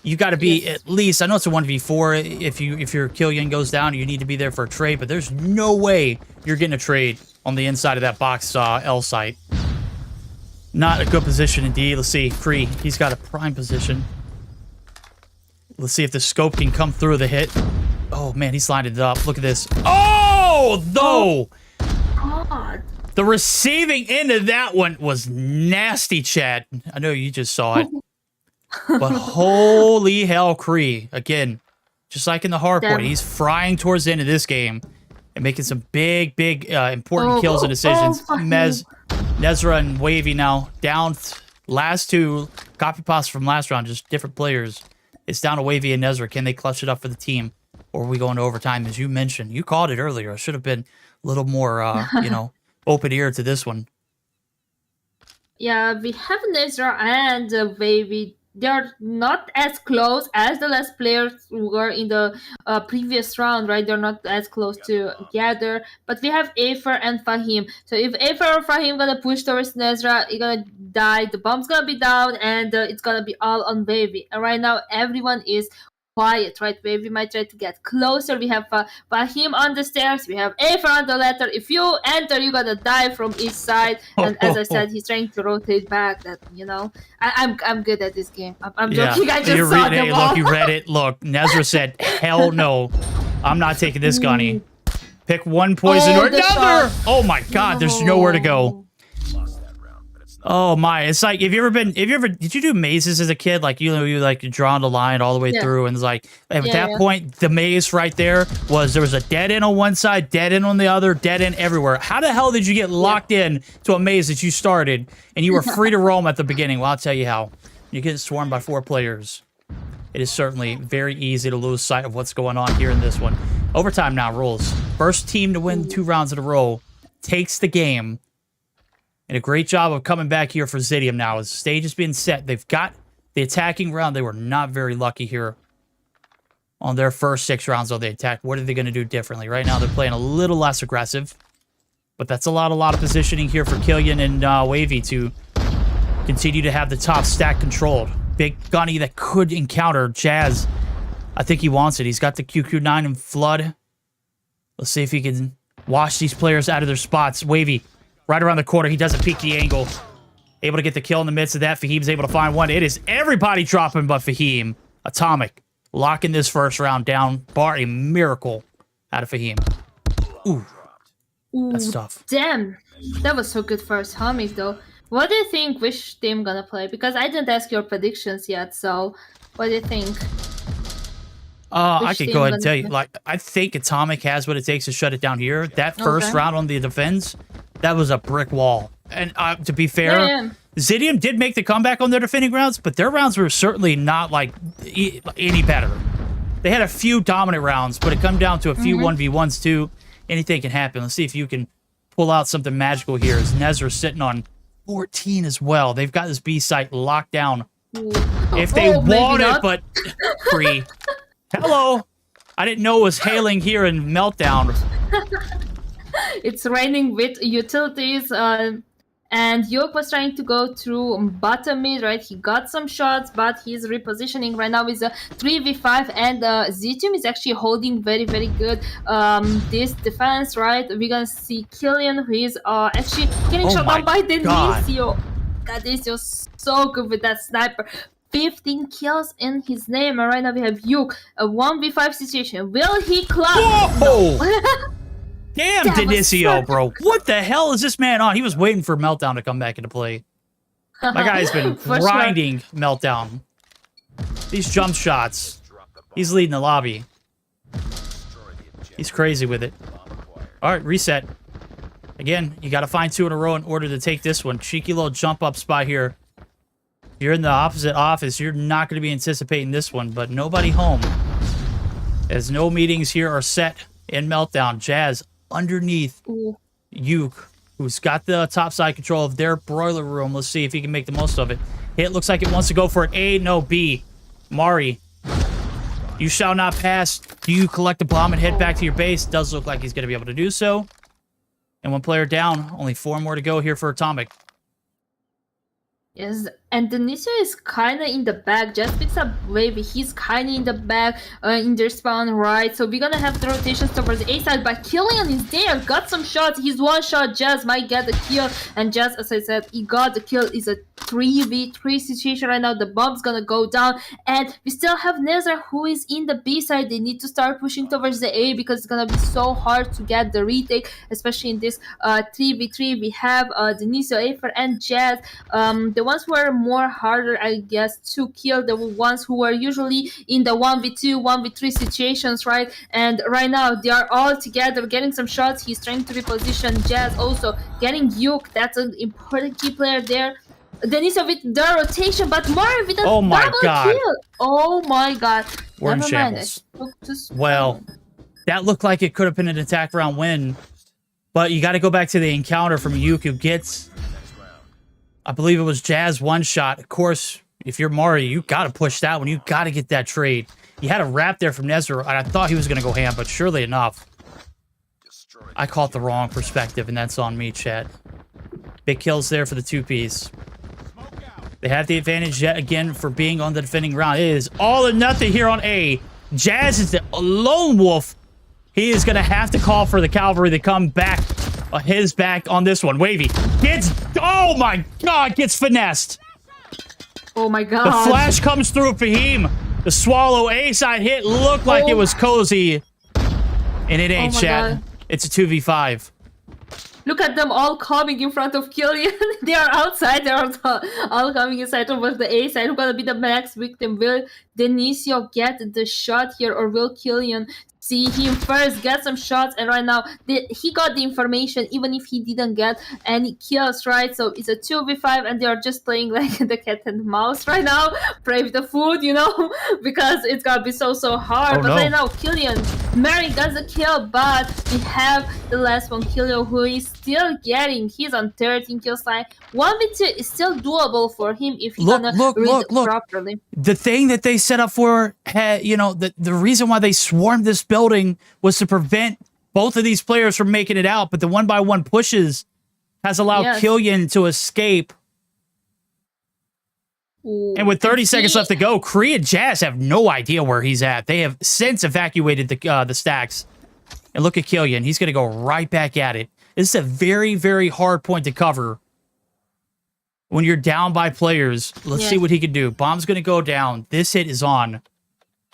You got to be at least, I know it's a 1v4. If your Killian goes down, you need to be there for a trade, but there's no way you're getting a trade on the inside of that box L site. Not a good position indeed. Let's see. Kree, he's got a prime position. Let's see if the scope can come through the hit. Oh, man, he's lined it up. Look at this. Oh, though! God. The receiving end of that one was nasty, Chad. I know you just saw it. But holy hell, Kree. Again, just like in the Hardpoint, he's frying towards the end of this game and making some big, important kills and decisions. Nezra and Wavy now down. Last two, copy pasta from last round, just different players. It's down to Wavy and Nezra. Can they clutch it up for the team? Or are we going to overtime, as you mentioned? You called it earlier. I should have been a little more, open ear to this one. Yeah, we have Nezra and Wavy. They're not as close as the last players were in the previous round, right? They're not as close together. But we have Aether and Fahim. So if Aether or Fahim gonna push towards Nezra, you're gonna die. The bomb's gonna be down, and it's gonna be all on Wavy. And right now, everyone is quiet, right? Wavy might try to get closer. We have Fahim on the stairs. We have Aether on the ladder. If you enter, you're gonna die from each side. And as I said, he's trying to rotate back. That I'm good at this game. I'm joking. I just saw them all. Look, you read it. Look, Nezra said, "Hell no, I'm not taking this gunny. Pick one poison or another." Oh my God, there's nowhere to go. Oh my, it's like, did you do mazes as a kid? Like, you like drawing the line all the way through, and it's like, at that point, the maze right there was a dead end on one side, dead end on the other, dead end everywhere. How the hell did you get locked in to a maze that you started, and you were free to roam at the beginning? Well, I'll tell you how. You get swarmed by 4 players. It is certainly very easy to lose sight of what's going on here in this one. Overtime now rules. First team to win 2 rounds in a row takes the game. And a great job of coming back here for Zidium now. As the stage is being set, they've got the attacking round. They were not very lucky here on their first 6 rounds of the attack. What are they going to do differently? Right now, they're playing a little less aggressive. But that's a lot of positioning here for Killian and Wavy to continue to have the top stack controlled. Big gunny that could encounter Jazz. I think he wants it. He's got the QQ9 and Flood. Let's see if he can wash these players out of their spots. Wavy. Right around the corner, he doesn't peek the angle. Able to get the kill in the midst of that. Fahim's able to find one. It is everybody dropping but Fahim. Atomic locking this first round down. Bar a miracle out of Fahim. Ooh. That's tough. Damn. That was so good for Atomic, though. What do you think which team gonna play? Because I didn't ask your predictions yet, so what do you think? I could go ahead and tell you. Like, I think Atomic has what it takes to shut it down here. That first round on the defense, that was a brick wall. And to be fair, Zidium did make the comeback on their defending rounds, but their rounds were certainly not like any better. They had a few dominant rounds, but it come down to a few 1v1s too. Anything can happen. Let's see if you can pull out something magical here. As Nezra's sitting on 14 as well. They've got this B site locked down. If they want it, but free. Hello. I didn't know it was hailing here in Meltdown. It's raining with utilities. And Yoke was trying to go through bottom mid, right? He got some shots, but he's repositioning right now with a 3v5, and Xitium is actually holding very, very good this defense, right? We're gonna see Killian, who is actually getting shot down by Denisio. God, Denisio so good with that sniper. 15 kills in his name, and right now we have Yoke, a 1v5 situation. Will he club? Whoa! No. Damn, Denisio, bro. What the hell is this man on? He was waiting for Meltdown to come back into play. My guy's been grinding Meltdown. These jump shots. He's leading the lobby. He's crazy with it. All right, reset. Again, you got to find 2 in a row in order to take this one. Cheeky little jump up spot here. If you're in the opposite office, you're not going to be anticipating this one, but nobody home. As no meetings here are set in Meltdown. Jazz underneath Yuke, who's got the top side control of their broiler room. Let's see if he can make the most of it. It looks like it wants to go for an A, no B. Mari, you shall not pass. Do you collect the bomb and head back to your base? Does look like he's going to be able to do so. And 1 player down. Only 4 more to go here for Atomic. Yes, and Denisio is kind of in the back. Just picks up Wavy. He's kind of in the back, in their spawn, right? So we're gonna have the rotations towards the A side, but Killian is there. Got some shots. He's one shot. Jazz might get the kill. And Jazz, as I said, he got the kill. It's a 3v3 situation right now. The bomb's gonna go down. And we still have Nezra, who is in the B side. They need to start pushing towards the A because it's gonna be so hard to get the retake, especially in this 3v3. We have Denisio, Afer, and Jazz. The ones who are more harder, I guess, to kill, the ones who are usually in the 1v2, 1v3 situations, right? And right now they are all together getting some shots. He's trying to reposition Jazz, also getting Yuke. That's an important key player there. Denisio with the rotation, but Mari with a double kill. Oh my god. We're in shambles. Well, that looked like it could have been an attack round win, but you got to go back to the encounter from Yuke, who gets, I believe it was Jazz one shot. Of course, if you're Mari, you got to push that one. You got to get that trade. You had a wrap there from Nezra, and I thought he was going to go ham, but surely enough, I caught the wrong perspective, and that's on me, chat. Big kills there for the 2Ps. They have the advantage yet again for being on the defending round. It is all or nothing here on A. Jazz is the lone wolf. He is going to have to call for the cavalry to come back. His back on this one. Wavy gets, oh my god, gets finessed. Oh my god. The flash comes through Fahim. The swallow A side hit looked like it was cozy. And it ain't, chat. God. It's a 2v5. Look at them all coming in front of Killian. They are outside. They are all coming inside towards the A side. Who's gonna be the next victim? Will Denisio get the shot here, or will Killian see him first, get some shots? And right now, he got the information, even if he didn't get any kills, right? So it's a 2v5, and they are just playing like the cat and mouse right now. Pray with the food, you know, because it's gonna be so hard. But right now, Killian, Mary got the kill, but we have the last one, Killian, who is still getting, he's on 13 kills line. 1v2 is still doable for him if he's gonna read properly. The thing that they set up for, you know, the reason why they swarmed this building was to prevent both of these players from making it out, but the 1-by-1 pushes has allowed Killian to escape. Ooh, and with 30 seconds left to go, Korea Jazz have no idea where he's at. They have since evacuated the stacks. And look at Killian. He's going to go right back at it. This is a very, very hard point to cover when you're down by players. Let's see what he can do. Bomb's going to go down. This hit is on.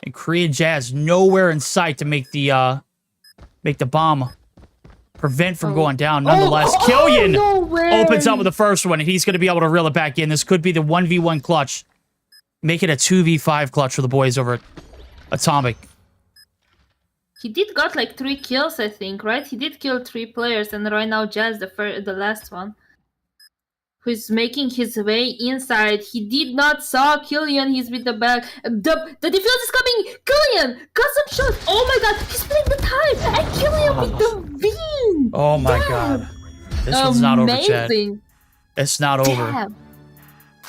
And Korean Jazz nowhere in sight to make the bomb prevent from going down. Nonetheless, Killian opens up with the first one, and he's going to be able to reel it back in. This could be the 1v1 clutch. Make it a 2v5 clutch for the boys over at Atomic. He did got like 3 kills, I think, right? He did kill 3 players, and right now Jazz the last one. who's making his way inside. He did not saw Killian. He's with the back. The defense is coming. Killian got some shots. Oh my god, he's playing the time. And Killian with the win. Oh my god. This one's not over, chat. Amazing. It's not over. Damn.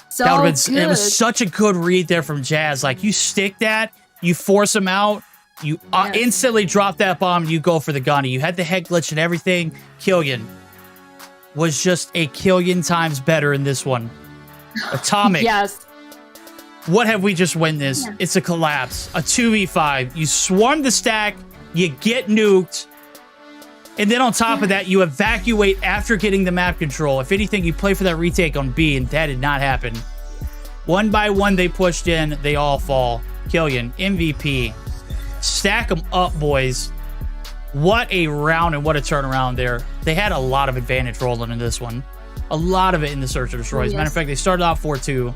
So That would've been, it good. was such a good read there from Jazz. Like, you stick that, you force him out, you Yes. instantly drop that bomb, you go for the gunny. You had the head glitch and everything. Killian was just a Killian times better in this one. Atomic. Yes. What have we just witnessed? Yeah. It's a collapse. A 2v5. You swarm the stack, you get nuked, and then on top of that, you evacuate after getting the map control. If anything, you play for that retake on B, and that did not happen. One by one, they pushed in. They all fall. Killian, MVP. Stack them up, boys. What a round and what a turnaround there. They had a lot of advantage rolling in this one. A lot of it in the Search and Destroy. As a matter of fact, they started off 4-2.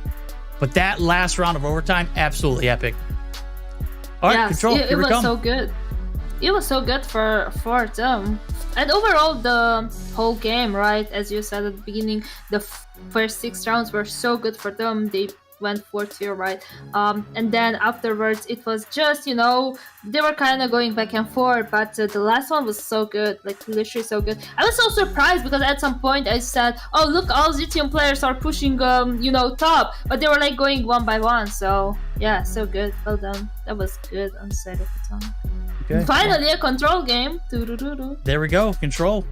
But that last round of overtime, absolutely epic. All right, Yes, Control, it here we was come. so good. It was so good for them. And overall, the whole game, right? As you said at the beginning, the first 6 rounds were so good for them. They went 4-2, right? And then afterwards, it was just, you know, they were kind of going back and forth. But the last one was so good, like literally so good. I was so surprised because at some point I said, "Oh, look, all Xitium players are pushing, you know, top," but they were like going one by one. So yeah, so good. Well done. That was good on the side of the time. Okay. Finally, a control game. Doo-doo-doo-doo. There we go, Control.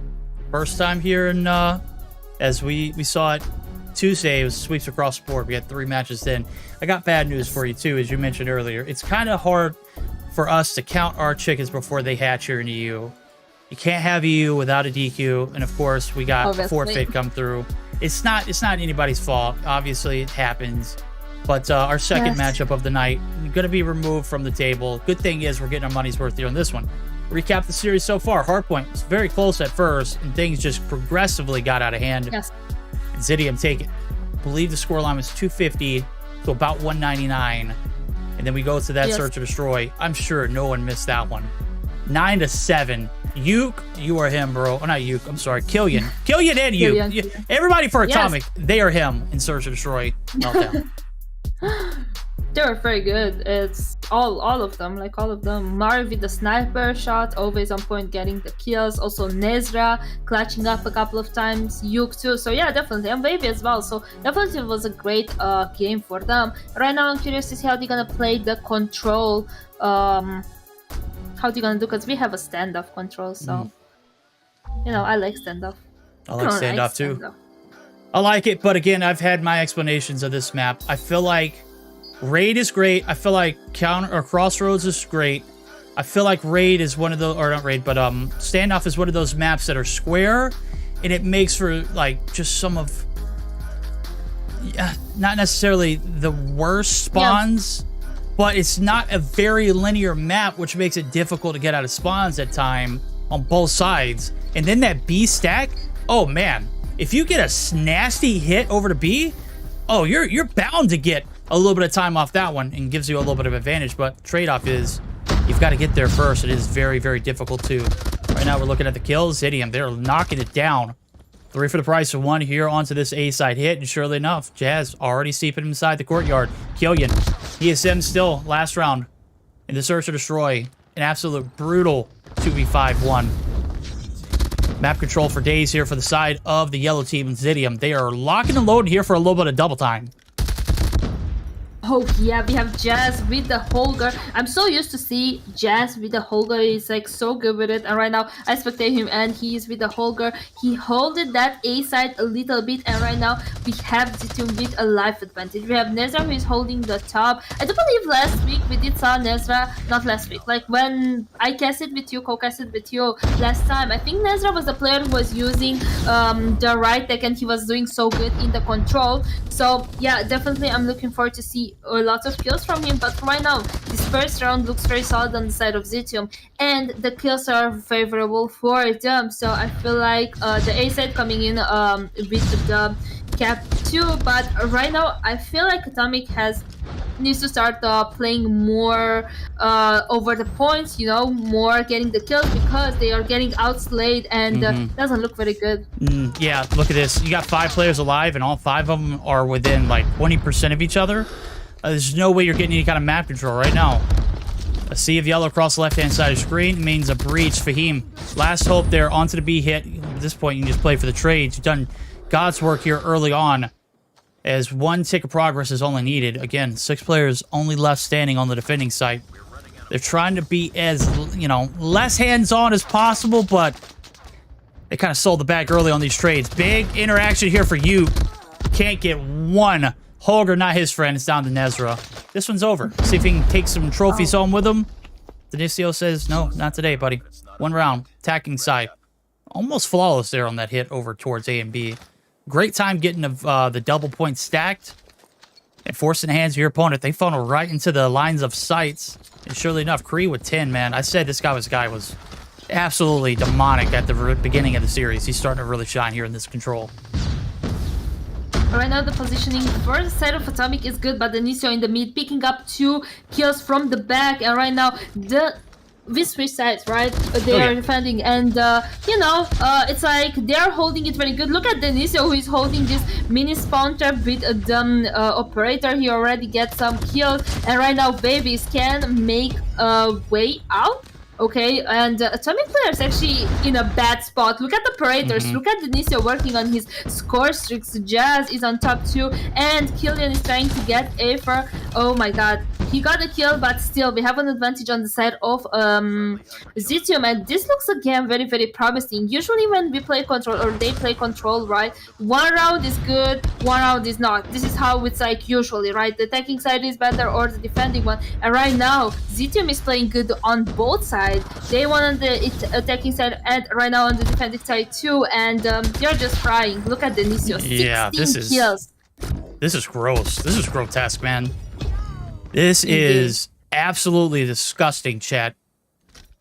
First time here in, as we saw it Tuesday, it was sweeps across the board. We had 3 matches then. I got bad news for you too, as you mentioned earlier. It's kind of hard for us to count our chickens before they hatch here in EU. You can't have EU without a DQ, and of course we got a Obviously. forfeit come through. It's not anybody's fault. Obviously it happens. But our second Yes. matchup of the night, going to be removed from the table. Good thing is we're getting our money's worth here on this one. Recap the series so far. Hardpoint was very close at first, and things just progressively got out of hand. Yes. Zidium take it. I believe the scoreline was 250 to about 199. And then we go to that Yes. Search or Destroy. I'm sure no one missed that one. 9-7. Uke, you are him, bro. Oh, not Uke. I'm sorry. Killian. Killian and Uke. Killian. You- Everybody for Yes. Atomic, they are him in Search or Destroy. Meltdown. They were very good. It's all of them, like all of them. Mari with the sniper shot, always on point, getting the kills. Also Nezra clutching up a couple of times. Yuk too. So yeah, definitely. And Baby as well. So definitely it was a great game for them. Right now I'm curious to see how they're gonna play the control. How they're gonna do, because we have a standoff control. So you know, I like standoff. I like don't standoff too. standoff. I like it, but again, I've had my explanations of this map. I feel like Raid is great. I feel like Crossroads is great. I feel like Raid is one of the, or not Raid, but Standoff is one of those maps that are square, and it makes for like just some of, not necessarily the worst spawns, but it's not a very linear map, which makes it difficult to get out of spawns at time on both sides. And then that B stack, oh man, if you get a nasty hit over to B, oh, you're bound to get a little bit of time off that one, and gives you a little bit of advantage. But trade-off is you've got to get there first. It is very, very difficult too. Right now we're looking at the kills. Zidium, they're knocking it down. 3 for the price of 1 here onto this A side hit, and surely enough, Jazz already seeping inside the courtyard. Killian, ESM still last round in the Search or Destroy. An absolute brutal 2v5-1. Map control for days here for the side of the yellow team and Zidium. They are locking and loading here for a little bit of double time. Oh yeah, we have Jazz with the Holger. I'm so used to see Jazz with the Holger. He's like so good with it, and right now I spectate him and he is with the Holger. He holded that A side a little bit, and right now we have Zidium with a life advantage. We have Nezra who is holding the top. I do believe last week we did saw Nezra, not last week, like when I casted with you, co-casted with you last time. I think Nezra was the player who was using the right deck, and he was doing so good in the control. So yeah, definitely I'm looking forward to see lots of kills from him. But right now this first round looks very solid on the side of Xitium, and the kills are favorable for them. So I feel like the A side coming in with the cap too. But right now I feel like Atomic has needs to start playing more over the points, you know, more getting the kills because they are getting outslayed and doesn't look very good. Yeah, look at this. You got 5 players alive, and all 5 of them are within like 20% of each other. There's no way you're getting any kind of map control right now. A sea of yellow across the left-hand side of the screen means a breach. Fahim, last hope there onto the B hit. At this point, you can just play for the trades. You've done God's work here early on, as 1 tick of progress is only needed. Again, 6 players only left standing on the defending site. They're trying to be as, you know, less hands-on as possible, but they kind of sold the bag early on these trades. Big interaction here for you. Can't get one. Holger, not his friend. It's down to Nezra. This one's over. See if he can take some trophies home with him. Denicio says, no, not today, buddy. 1 round. Attacking side. Almost flawless there on that hit over towards A and B. Great time getting the double point stacked and forcing the hands of your opponent. They funnel right into the lines of sights. And surely enough, Kree with 10, man. I said this guy was absolutely demonic at the beginning of the series. He's starting to really shine here in this control. Right now the positioning for the side of Atomic is good, but Denicio in the mid picking up 2 kills from the back, and right now these 3 sides, right, they are defending, and you know, it's like they are holding it very good. Look at Denicio, who is holding this mini spawn trap with the operator. He already gets some kills, and right now Babies can make a way out. Okay, and Atomic player is actually in a bad spot. Look at the operators. Look at Denicio working on his score streaks. Jazz is on top too, and Killian is trying to get A for. Oh my god, he got a kill, but still we have an advantage on the side of Xitium, and this looks again very, very promising. Usually when we play control or they play control, right, 1 round is good, 1 round is not. This is how it's like usually, right? The attacking side is better or the defending one, and right now Xitium is playing good on both sides. They won on the attacking side and right now on the defending side too, and they're just frying. Look at Denicio, 16 kills. This is gross. This is grotesque, man. This is absolutely disgusting, chat.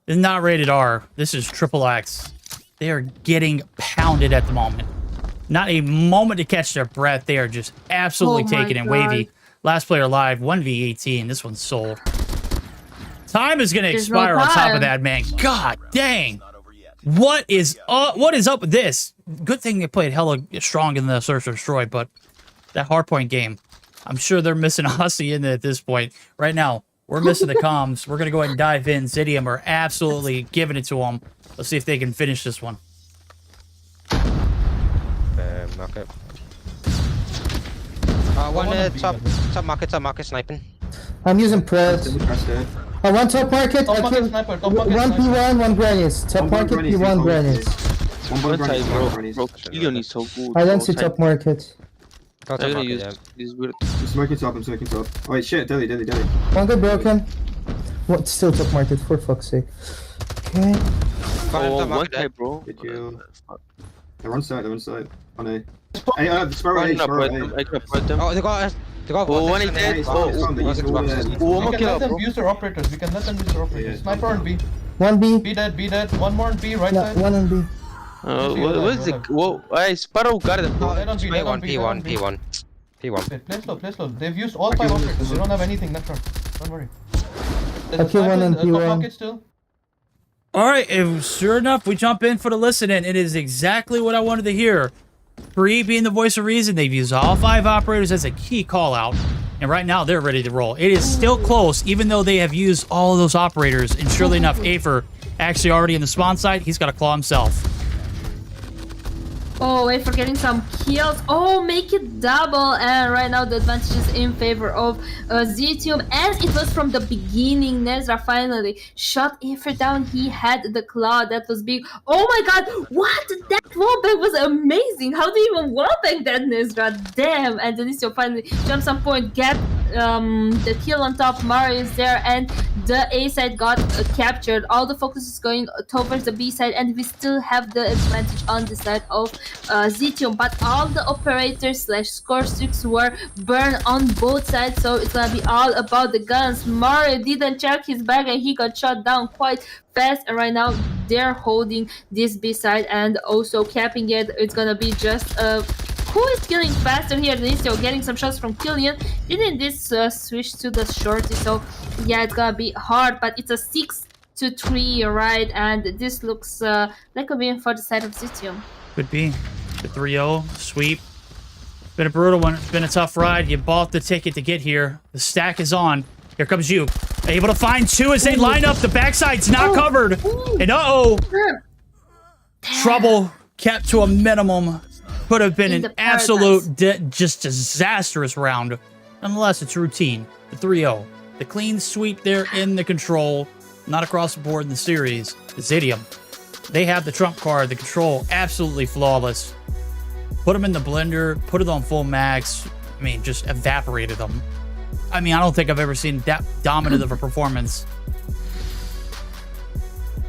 This is not rated R. This is XXX. They are getting pounded at the moment. Not a moment to catch their breath. They are just absolutely taking it. Wavy. Last player alive, 1v18. This one's sold. Time is going to expire on top of that, man. God dang. What is up with this? Good thing they played hella strong in the Search and Destroy, but that Hardpoint game, I'm sure they're missing Aussie in it at this point. Right now, we're missing the comms. We're going to go ahead and dive in. Zidium are absolutely giving it to them. Let's see if they can finish this one. Market. Top market sniping. I'm using press. I want top market. Top I market kill sniper, top market 1 sniper. P1, 1 grannies. Top market P1 grannies. One granny, bro. one granny. Bro, Killian is so good. I don't see top market. Top I'm gonna market, use yeah. this weird. I'm smoking top, I'm smoking top. Oh wait, shit, Dilly. 1 got broken. What? Still top market, for fuck's sake. Okay. Oh, Top one market, type, bro. Good kill. They're on site. On A. Hey, Sparrow A, I Sparrow A. can apply them. Oh, they got Oh, one is dead. Oh, One one more We can kill, let them bro. use their operators. We can let them use their operators. Yeah. Sniper on B. 1 B. B dead. 1 more on B, right No, side. 1 on B. What is it? Whoa, I Sparrow got it. No, dead on B, dead on B, dead on B. P1. Wait, play slow. They've used all 5 operators. They don't have anything left front. Don't worry. There's a Okay, one sniper on top P1. market still. All right, sure enough, we jump in for the listen, and it is exactly what I wanted to hear. Kree being the voice of reason, they've used all 5 operators as a key call-out, and right now they're ready to roll. It is still close, even though they have used all of those operators, and surely enough, Afer actually already in the spawn site. He's got to claw himself. Oh, wait for getting some kills. Oh, make it double. And right now the advantage is in favor of Xitium. And it was from the beginning. Nezra finally shot Afer down. He had the claw. That was big. Oh my god. What? That wallbang was amazing. How do you even wallbang that, Nezra? Damn. And Denicio finally jumps on point. Get the kill on top. Mario is there. And the A side got captured. All the focus is going towards the B side. And we still have the advantage on the side of Xitium, but all the operators / score streaks were burned on both sides, so it's gonna be all about the guns. Mario didn't check his bag and he got shot down quite fast, and right now they're holding this B side and also capping it. It's gonna be just a who is killing faster here? Inistio getting some shots from Killian. Didn't this switch to the shorty? So yeah, it's gonna be hard, but it's a 6-3, right? And this looks like a win for the side of Xitium. Could be. The 3-0 sweep. Been a brutal one. It's been a tough ride. You bought the ticket to get here. The stack is on. Here comes you. Able to find two as they line up. The backside's not covered. And trouble kept to a minimum. Could have been an absolute, just disastrous round. Nonetheless, it's routine. The 3-0. The clean sweep there in the control. Not across the board in the series. The Zidium. They have the trump card. The control, absolutely flawless. Put them in the blender. Put it on full max. I mean, just evaporated them. I mean, I don't think I've ever seen that dominant of a performance.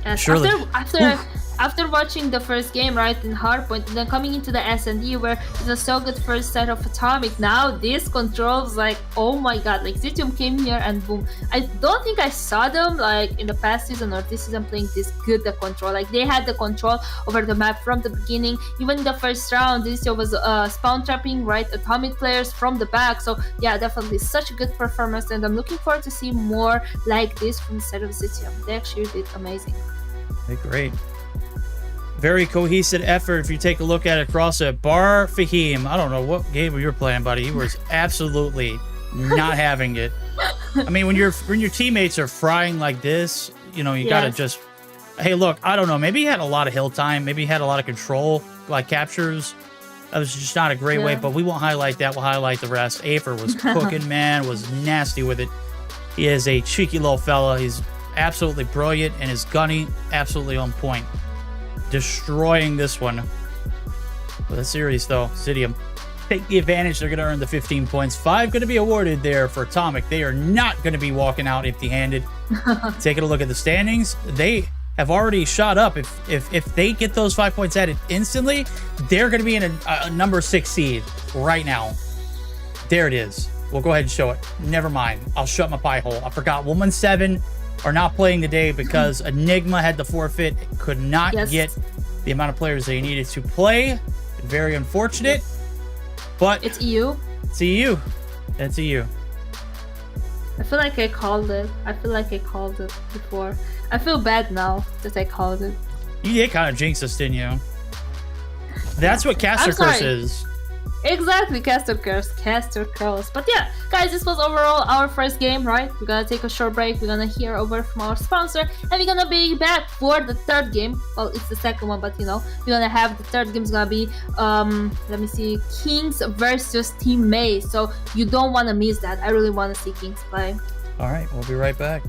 Yes, Surely. After watching the first game, right, in Hardpoint, and then coming into the S&D where it was so good first set of Atomic, now this controls like, oh my god, like Xitium came here and boom. I don't think I saw them like in the past season or this season playing this good the control. Like they had the control over the map from the beginning. Even in the first round, Xitium was spawn trapping, right, Atomic players from the back. So yeah, definitely such a good performance, and I'm looking forward to see more like this from the side of Xitium. They actually did amazing. Hey, great. Very cohesive effort if you take a look at it across it. Bar Fahim, I don't know what game you were playing, buddy. He was absolutely not having it. I mean, when your teammates are frying like this, you know, you gotta just, hey, look, I don't know. Maybe he had a lot of hill time. Maybe he had a lot of control, like captures. That was just not a great way, but we won't highlight that. We'll highlight the rest. Afer was cooking, man, was nasty with it. He is a cheeky little fella. He's absolutely brilliant, and his gunny absolutely on point. Destroying this one. For the series, though, Zidium take the advantage. They're going to earn the 15 points. 5 going to be awarded there for Atomic. They are not going to be walking out empty-handed. Taking a look at the standings, they have already shot up. If they get those 5 points added instantly, they're going to be in a number 6 seed right now. There it is. We'll go ahead and show it. Never mind. I'll shut my pie hole. I forgot 117 are not playing today because Enigma had the forfeit. Could not get the amount of players they needed to play. Very unfortunate. But it's EU. It's EU. It's EU. I feel like I called it. I feel like I called it before. I feel bad now that I called it. You did kind of jinx us, didn't you? That's what Caster Curse is. Exactly, Caster Curse. But yeah, guys, this was overall our first game, right? We're gonna take a short break. We're gonna hear over from our sponsor, and we're gonna be back for the third game. Well, it's the second one, but you know, we're gonna have the third game is gonna be let me see, Kings versus Teamaze. So you don't want to miss that. I really want to see Kings play. All right, we'll be right back.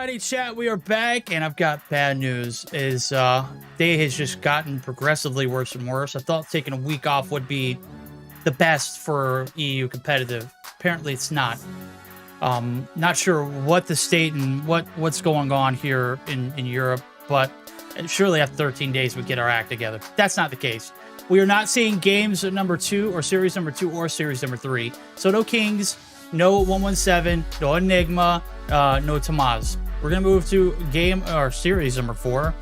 Alrighty, chat, we are back, and I've got bad news. Is day has just gotten progressively worse and worse. I thought taking a week off would be the best for EU competitive. Apparently, it's not. Not sure what the state and what's going on here in Europe, but surely after 13 days we get our act together. That's not the case. We are not seeing games number 2 or series number 2 or series number 3. So no Kings, no 117, no Enigma, no Teamaze. We're gonna move to game or series number 4,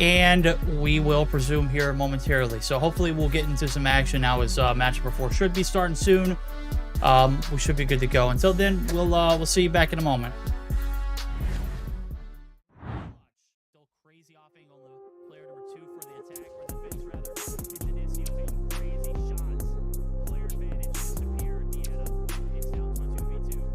and we will presume here momentarily. So hopefully we'll get into some action now, as match number 4 should be starting soon. We should be good to go. Until then, we'll see you back in a moment. Still crazy offing on the player number 2 for the attack, or defense rather. Indonesia making crazy shots. Player advantage disappeared. Deanna, it's down to 2v2.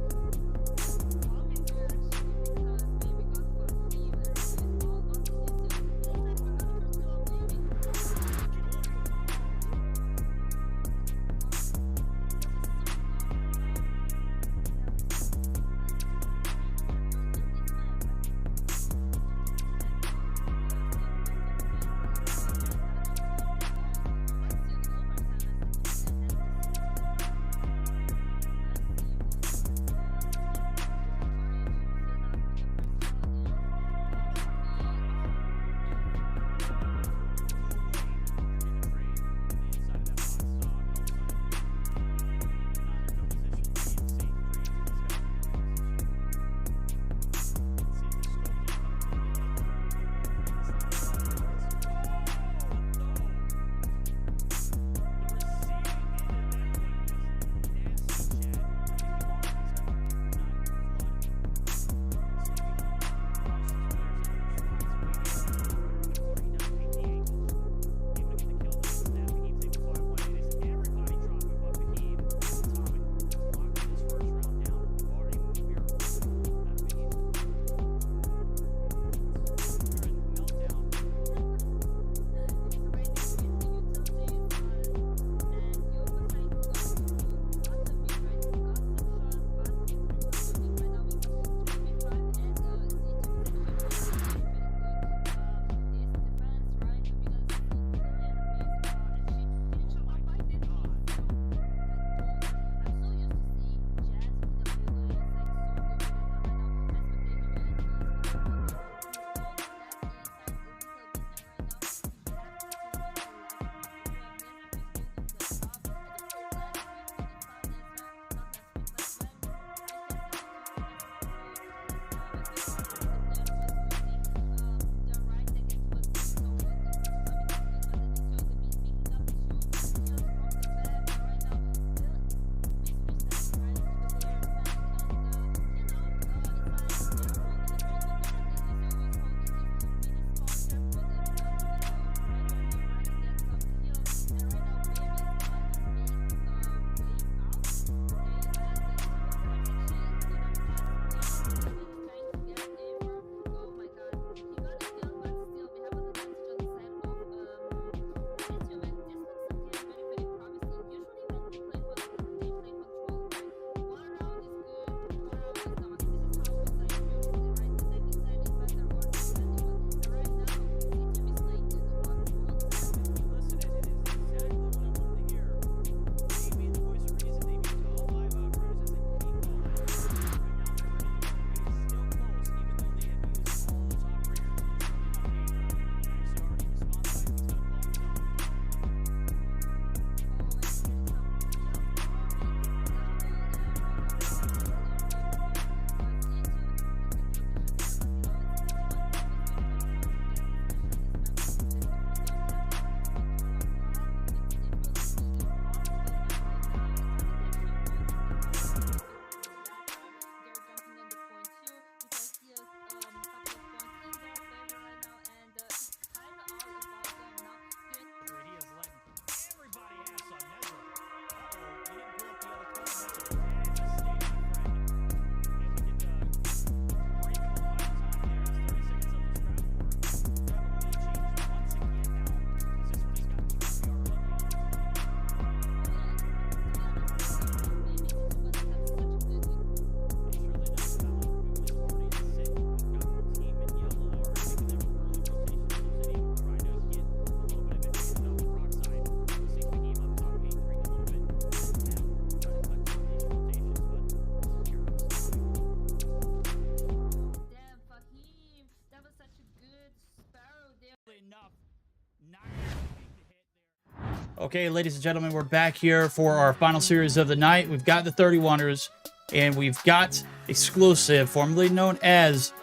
Okay, ladies and gentlemen, we're back here for our final series of the night. We've got the 31ers, and we've got Exclusive, formerly known as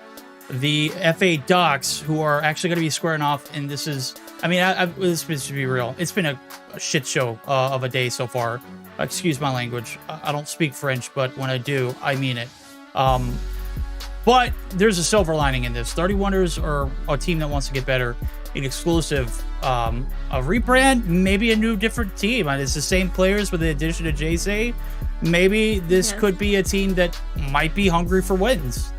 the FA Docs, who are actually going to be squaring off. And this is, I mean, this is to be real. It's been a shit show of a day so far. Excuse my language. I don't speak French, but when I do, I mean it. But there's a silver lining in this. 31ers are a team that wants to get better. An Exclusive, a rebrand, maybe a new different team. And it's the same players with the addition of JC. Maybe this could be a team that might be hungry for wins.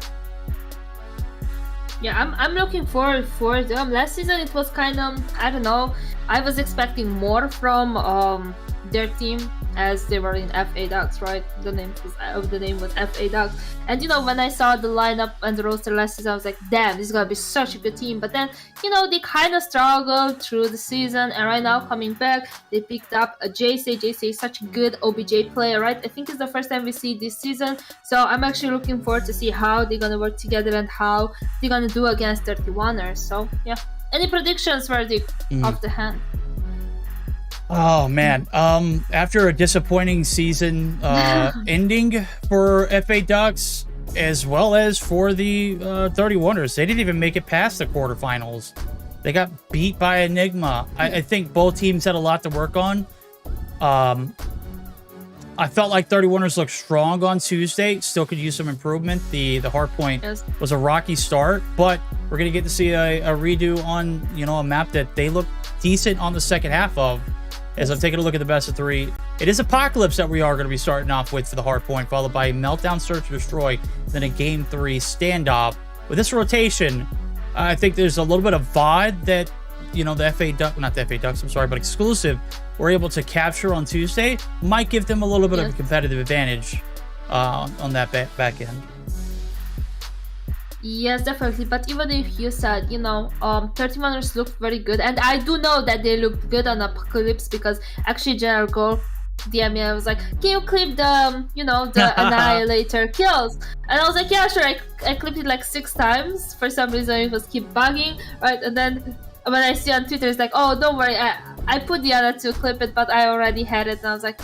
Yeah, I'm looking forward for them. Last season it was kind of, I don't know, I was expecting more from their team, as they were in FA Ducks, right? The name was FA Ducks. And you know, when I saw the lineup and the roster last season, I was like, damn, this is gonna be such a good team. But then, you know, they kind of struggled through the season, and right now coming back, they picked up a JC. JC is such a good OBJ player, right? I think it's the first time we see this season, so I'm actually looking forward to see how they're gonna work together and how they're gonna do against 31ers. So yeah, any predictions for the off the hand? Oh man, after a disappointing season ending for FA Ducks, as well as for the 31ers, they didn't even make it past the quarterfinals. They got beat by Enigma. I think both teams had a lot to work on. I felt like 31ers looked strong on Tuesday. Still could use some improvement. The Hardpoint was a rocky start, but we're gonna get to see a redo on, you know, a map that they look decent on the second half of. As I'm taking a look at the best of three, it is Apocalypse that we are going to be starting off with for the Hardpoint, followed by a Meltdown, Search, Destroy, then a Game 3 standoff. With this rotation, I think there's a little bit of VOD that, you know, the FA Duck, not the FA Ducks, I'm sorry, but Exclusive were able to capture on Tuesday. Might give them a little bit of a competitive advantage on that back end. Yes, definitely. But even if you said, you know, 31ers looked very good, and I do know that they looked good on Apocalypse, because actually General Goal DM me, I was like, can you clip the, you know, the Annihilator kills? And I was like, yeah, sure. I clipped it like 6 times. For some reason it was keep bugging, right? And then when I see on Twitter, it's like, oh, don't worry, I put the other to clip it, but I already had it, and I was like,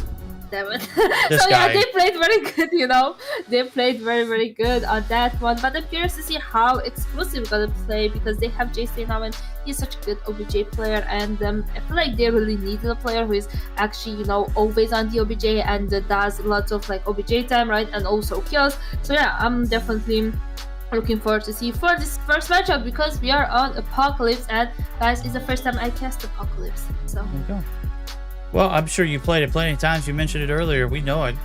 damn it. So yeah, they played very good, you know. They played very, very good on that one. But I'm curious to see how Exclusive gonna play, because they have JC now, and he's such a good OBJ player. And I feel like they really needed a player who is actually, you know, always on the OBJ and does lots of like OBJ time, right? And also kills. So yeah, I'm definitely looking forward to see for this first matchup, because we are on Apocalypse, and guys, it's the first time I cast Apocalypse. So there you go. Well, I'm sure you played it plenty of times. You mentioned it earlier. We know it.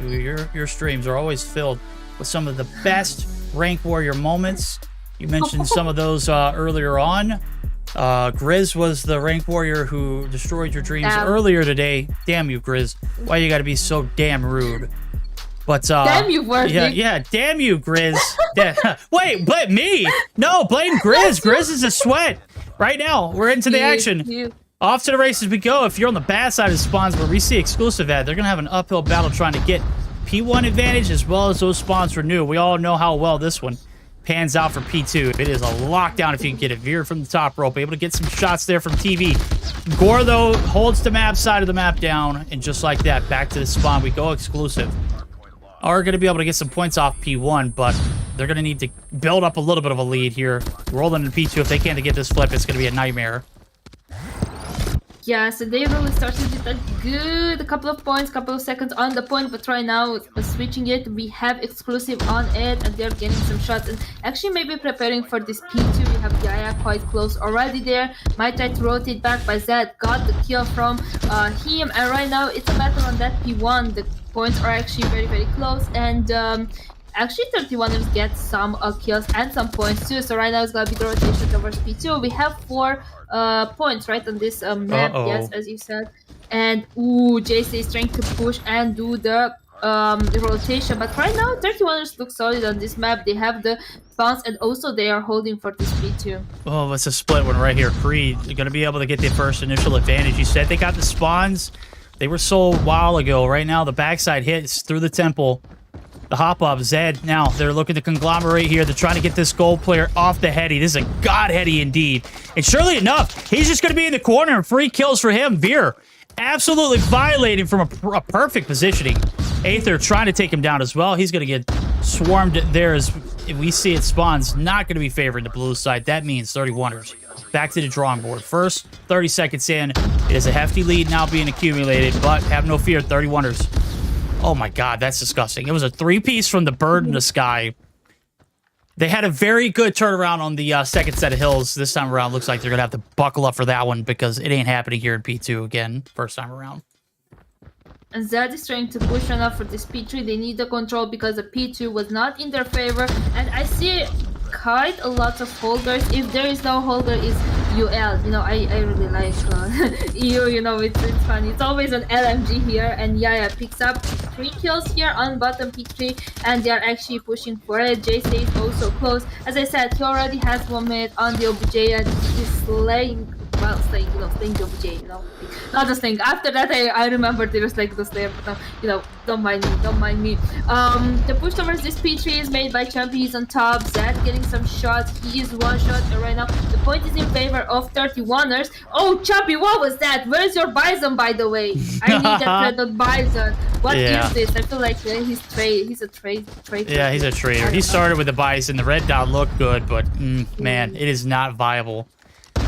Your streams are always filled with some of the best Rank Warrior moments. You mentioned some of those earlier on. Grizz was the Rank Warrior who destroyed your dreams earlier today. Damn you, Grizz. Why you gotta be so damn rude? But damn you, Worthy. Yeah, damn you, Grizz. Wait, but me? No, blame Grizz. Grizz is a sweat. Right now, we're into the action. Off to the races we go. If you're on the bad side of spawns where we see Exclusive at, they're going to have an uphill battle trying to get P1 advantage, as well as those spawns renew. We all know how well this one pans out for P2. It is a lockdown if you can get it. Veered from the top rope, able to get some shots there from TV. Gore, though, holds the map side of the map down, and just like that, back to the spawn we go. Exclusive are going to be able to get some points off P1, but they're going to need to build up a little bit of a lead here. Rolling in P2, if they can't get this flip, it's going to be a nightmare. Yeah, so they really started with a good couple of points, couple of seconds on the point, but right now, switching it, we have Exclusive on it, and they're getting some shots, and actually maybe preparing for this P2. We have Yaya quite close already there. Might try to rotate back by Zed, got the kill from him, and right now it's a battle on that P1. The points are actually very, very close, and actually 31ers get some kills and some points too. So right now it's gonna be the rotation towards P2. We have 4 points right on this map, yes, as you said. And ooh, JC is trying to push and do the rotation, but right now 31ers look solid on this map. They have the spawns, and also they are holding for this P2. Oh, it's a split one right here. Creed gonna be able to get the first initial advantage. You said they got the spawns. They were sold a while ago. Right now the backside hits through the temple. The hop up, Zed. Now they're looking to conglomerate here. They're trying to get this gold player off the heady. This is a god heady indeed. And surely enough, he's just going to be in the corner and free kills for him. Veer absolutely violating from a perfect positioning. Aether trying to take him down as well. He's going to get swarmed there as we see it spawns. Not going to be favoring the blue side. That means 31ers. Back to the drawing board. First, 30 seconds in. It is a hefty lead now being accumulated, but have no fear, 31ers. Oh my god, that's disgusting. It was a 3-piece from the bird in the sky. They had a very good turnaround on the second set of hills. This time around, looks like they're going to have to buckle up for that one because it ain't happening here in P2 again, first time around. And Zed is trying to push enough for this P3. They need the control because the P2 was not in their favor. And I see quite a lot of holders. If there is no holder, is UL. You know, I really like EU, you know, it's funny. It's always an LMG here. And Yaya picks up 3 kills here on bottom P3. And they are actually pushing for it. JC is also close. As I said, he already has 1 minute on the OBJ and he's slaying. Well, slaying the OBJ, you know. Not just saying. After that, I remembered it was like the slayer, but no, you know, don't mind me. The push towards this P3 is made by Champy. He's on top. Zed getting some shots. He is 1 shot right now. The point is in favor of 31ers. Oh, Champy, what was that? Where's your Bison, by the way? I need that threaded Bison. What is this? I feel like he's a traitor. Yeah, he's a traitor. He started with the Bison. The red dot looked good, but man, it is not viable.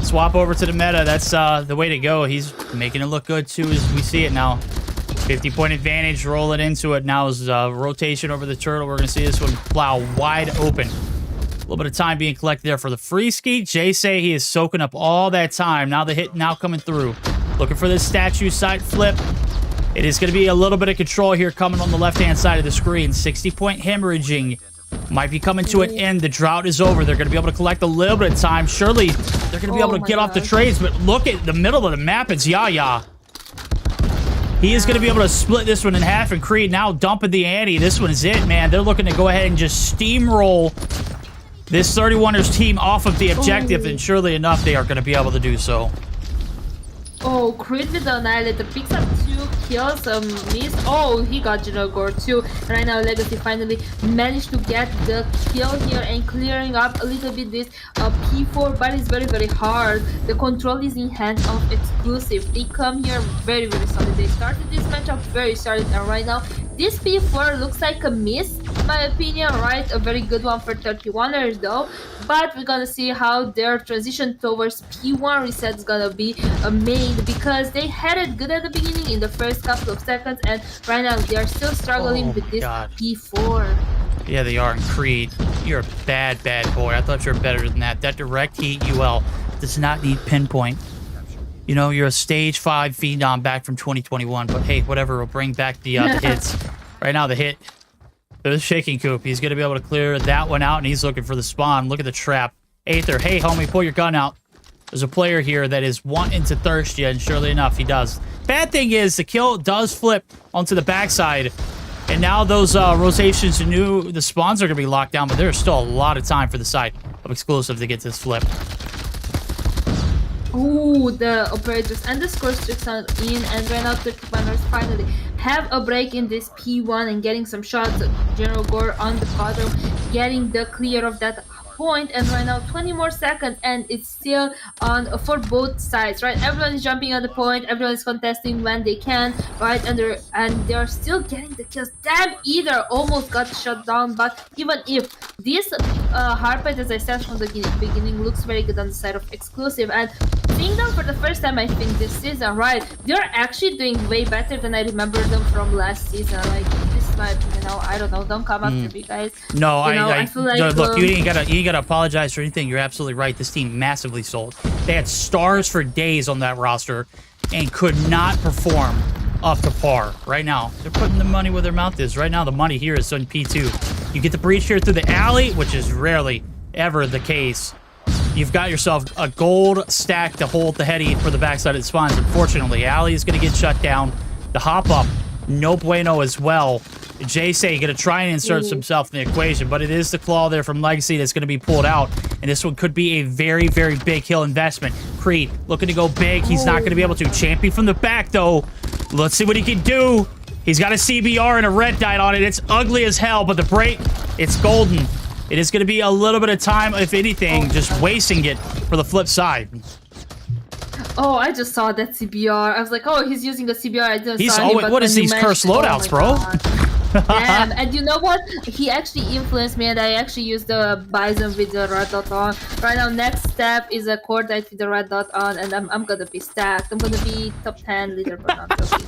Swap over to the meta. That's the way to go. He's making it look good, too, as we see it now. 50-point advantage. Roll it into it. Now is rotation over the turtle. We're going to see this one plow wide open. A little bit of time being collected there for the free ski. Jay say he is soaking up all that time. Now the hit now coming through. Looking for this statue side flip. It is going to be a little bit of control here coming on the left-hand side of the screen. 60-point hemorrhaging. Might be coming to an end. The drought is over. They're going to be able to collect a little bit of time. Surely they're going to be able to get off the trades. But look at the middle of the map. It's Yaya. He is going to be able to split this one in half. And Creed now dumping the ante. This one is it, man. They're looking to go ahead and just steamroll this 31ers team off of the objective. And surely enough, they are going to be able to do so. Oh, Creed with the Annihilator picks up 2 kills, miss. Oh, he got General Gore too. Right now, Legacy finally managed to get the kill here and clearing up a little bit this P4, but it's very, very hard. The control is in hands of Exclusive. They come here very, very solid. They started this matchup very solid, and right now, this P4 looks like a miss, in my opinion, right? A very good one for 31ers though. But we're gonna see how their transition towards P1 reset is gonna be made, because they had it good at the beginning in the first couple of seconds, and right now they are still struggling with this P4. Yeah, they are. And Creed, you're a bad, bad boy. I thought you were better than that. That direct heat UL does not need pinpoint. You know, you're a stage 5 phenom back from 2021, but hey, whatever, we'll bring back the hits. Right now, the hit. There's Shaking Coop. He's going to be able to clear that one out, and he's looking for the spawn. Look at the trap. Aether, hey, homie, pull your gun out. There's a player here that is wanting to thirst you, and surely enough, he does. Bad thing is, the kill does flip onto the backside, and now those rotations to the spawns are going to be locked down, but there's still a lot of time for the side of Exclusive to get this flip. Ooh, the operators and the score streaks are in, and right now 31ers finally have a break in this P1 and getting some shots. General Gore on the bottom, getting the clear of that point, and right now 20 more seconds, and it's still on for both sides, right? Everyone is jumping on the point, everyone is contesting when they can, right? And they're still getting the kills. Damn, either almost got shut down, but even if this Hardpoint, as I said from the beginning, looks very good on the side of Exclusive, and seeing them for the first time, I think this season, right? They're actually doing way better than I remember them from last season. Like, this is my opinion. Now, I don't know. Don't come after me, guys. No, I feel like look, you ain't gotta apologize for anything. You're absolutely right. This team massively sold. They had stars for days on that roster and could not perform up to par. Right now, they're putting the money where their mouth is. Right now, the money here is on P2. You get the breach here through the alley, which is rarely ever the case. You've got yourself a gold stack to hold the heady for the backside of the spawns. Unfortunately, alley is going to get shut down. The hop up, no bueno as well. Jay going to try and insert himself in the equation, but it is the claw there from Legacy that's going to be pulled out, and this one could be a very, very big hill investment. Creed looking to go big. He's not going to be able to. Champion from the back, though. Let's see what he can do. He's got a CBR and a red dot on it. It's ugly as hell, but the break, it's golden. It is going to be a little bit of time, if anything, just wasting it for the flip side. Oh, I just saw that CBR. I was like, oh, he's using the CBR. I didn't He's saw always, him, what is these cursed loadouts, bro? Damn, and you know what? He actually influenced me, and I actually used the Bison with the red dot on. Right now, next step is a Cordite with the red dot on, and I'm gonna be stacked. I'm gonna be top 10 leaderboard. No, I'm joking.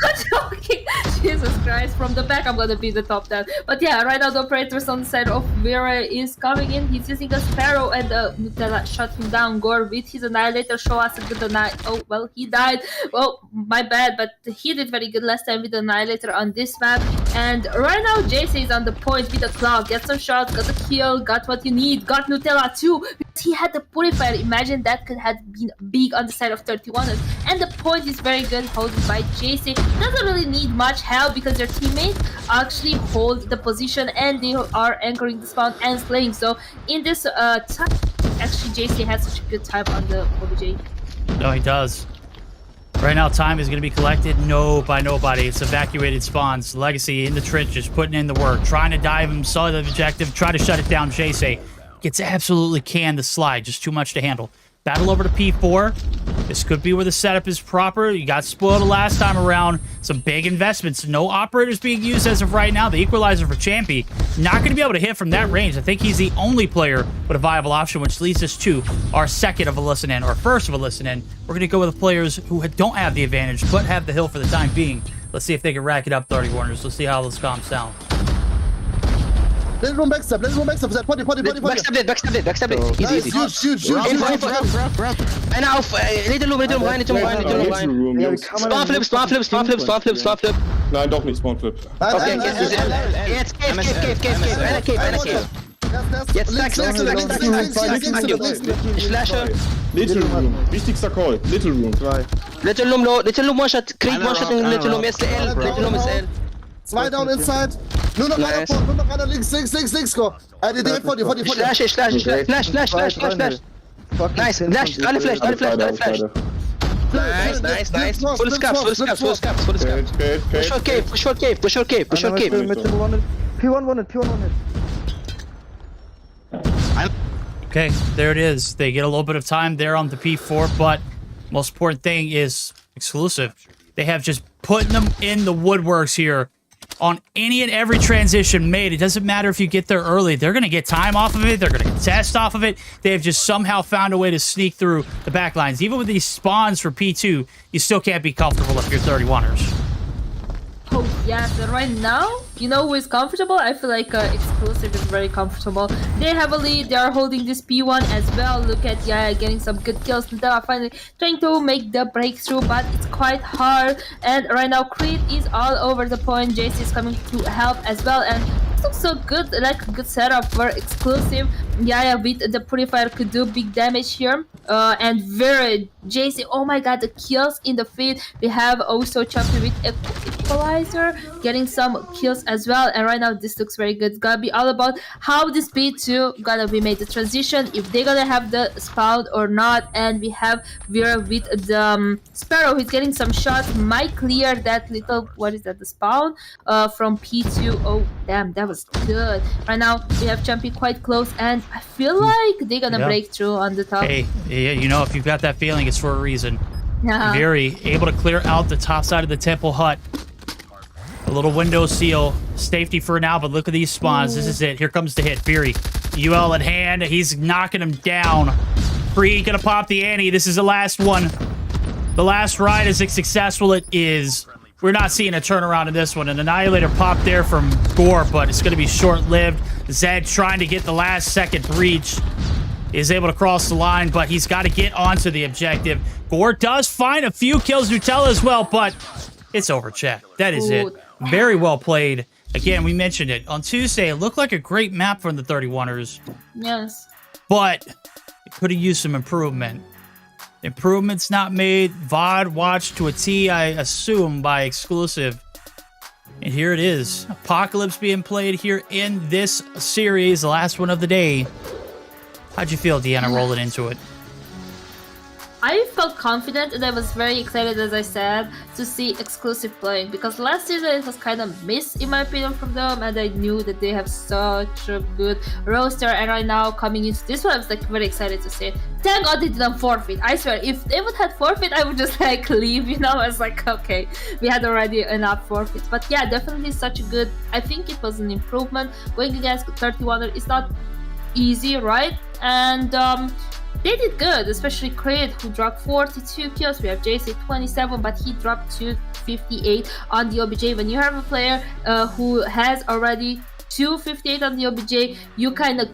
I'm joking. Jesus Christ, from the back, I'm gonna be the top 10. But yeah, right now, the operators on the side of Vera is coming in. He's using a Sparrow, and Nutella shot him down. Gore with his Annihilator. Show us a good Annihilator. Oh, well, he died. Well, my bad, but he did very good last time with the Annihilator on this map. And right now, JC is on the point with the clock. Get some shots, got the kill, got what you need, got Nutella too. He had the Purifier. Imagine that could have been big on the side of 31ers. And the point is very good, holding by JC. Doesn't really need much help because their teammates actually hold the position and they are anchoring the spawn and slaying. So in this time, actually JC has such a good time on the OBJ. No, he does. Right now, time is going to be collected. No, by nobody. It's evacuated spawns. Legacy in the trenches, putting in the work, trying to dive him, saw the objective, try to shut it down. Jayce gets absolutely canned the slide. Just too much to handle. Battle over to P4. This could be where the setup is proper. You got spoiled the last time around. Some big investments. No operators being used as of right now. The equalizer for Champy. Not going to be able to hit from that range. I think he's the only player with a viable option, which leads us to our second of a listen-in, or first of a listen-in. We're going to go with the players who don't have the advantage, but have the hill for the time being. Let's see if they can rack it up 30 corners. Let's see how this calms down. Let's run backstab. Let's run backstab. Potty. Backstab it. Easy. Shoot. Einer auf, Little Room rein. Spawn flip. Nein, doch nicht Spawn flip. Okay, jetzt Cave. Jetzt stack. Ich flashe. Little Room. Wichtigster Call. Little Room. Little Room One-Shot. Krieg One-Shot in Little Room. Jetzt L. Little Room ist L. 2 down inside. Nur noch einer links, go. Direkt vor dir. Flash. Nice, alle Flash. Nice. Full caps. Push for cave. P1 wanted. Okay, there it is. They get a little bit of time there on the P4, but most important thing is exclusive. They have just putting them in the woodworks here on any and every transition made. It doesn't matter if you get there early. They're going to get time off of it. They're going to contest off of it. They have just somehow found a way to sneak through the back lines. Even with these spawns for P2, you still can't be comfortable if you're 31ers. Oh, yes. And right now, you know who is comfortable? I feel like Exclusive is very comfortable. They have a lead. They are holding this P1 as well. Look at Yaya getting some good kills. They are finally trying to make the breakthrough, but it's quite hard. And right now, Creed is all over the point. JC is coming to help as well. And it looks so good, like a good setup for Exclusive. Yaya with the Purifier could do big damage here. And very JC, oh my god, the kills in the feed. We have also Choppy with Equalizer getting some kills as well. And right now this looks very good. It's gonna be all about how this P2 gonna be made the transition, if they're gonna have the spawn or not. And we have Vera with the Sparrow. He's getting some shots, might clear that little, what is that, the spawn from P2. Oh damn, that was good. Right now we have Champy quite close, and I feel like they're gonna break through on the top. Hey, you know, if you've got that feeling, it's for a reason. Very able to clear out the top side of the temple hut. A little window seal. Safety for now, but look at these spawns. This is it. Here comes the hit. Fury. UL at hand. He's knocking him down. Free gonna pop the ante. This is the last one. The last ride. Is it successful? It is. We're not seeing a turnaround in this one. An Annihilator popped there from Gore, but it's going to be short-lived. Zed trying to get the last-second breach. Is able to cross the line, but he's got to get onto the objective. Gore does find a few kills. Nutella as well, but it's over, chat. That is it. Very well played. Again, we mentioned it. On Tuesday, it looked like a great map from the 31ers. Yes. But it could have used some improvement. Improvements not made. VOD watched to a T, I assume, by Exclusive. And here it is. Apocalypse being played here in this series, the last one of the day. How'd you feel, Deanna, rolling into it? I felt confident and I was very excited, as I said, to see exclusive playing, because last season it was kind of missed in my opinion from them, and I knew that they have such a good roster, and right now coming into this one I was like very excited to see it. Thank God they didn't forfeit. I swear, if they would have forfeit, I would just like leave, you know. I was like, okay, we had already enough forfeits. But yeah, definitely such a good, I think it was an improvement. Going against 31er is not easy, right? And they did good, especially Creed, who dropped 42 kills. We have JC 27, but he dropped 258 on the OBJ. When you have a player who has already 258 on the OBJ, you kind of,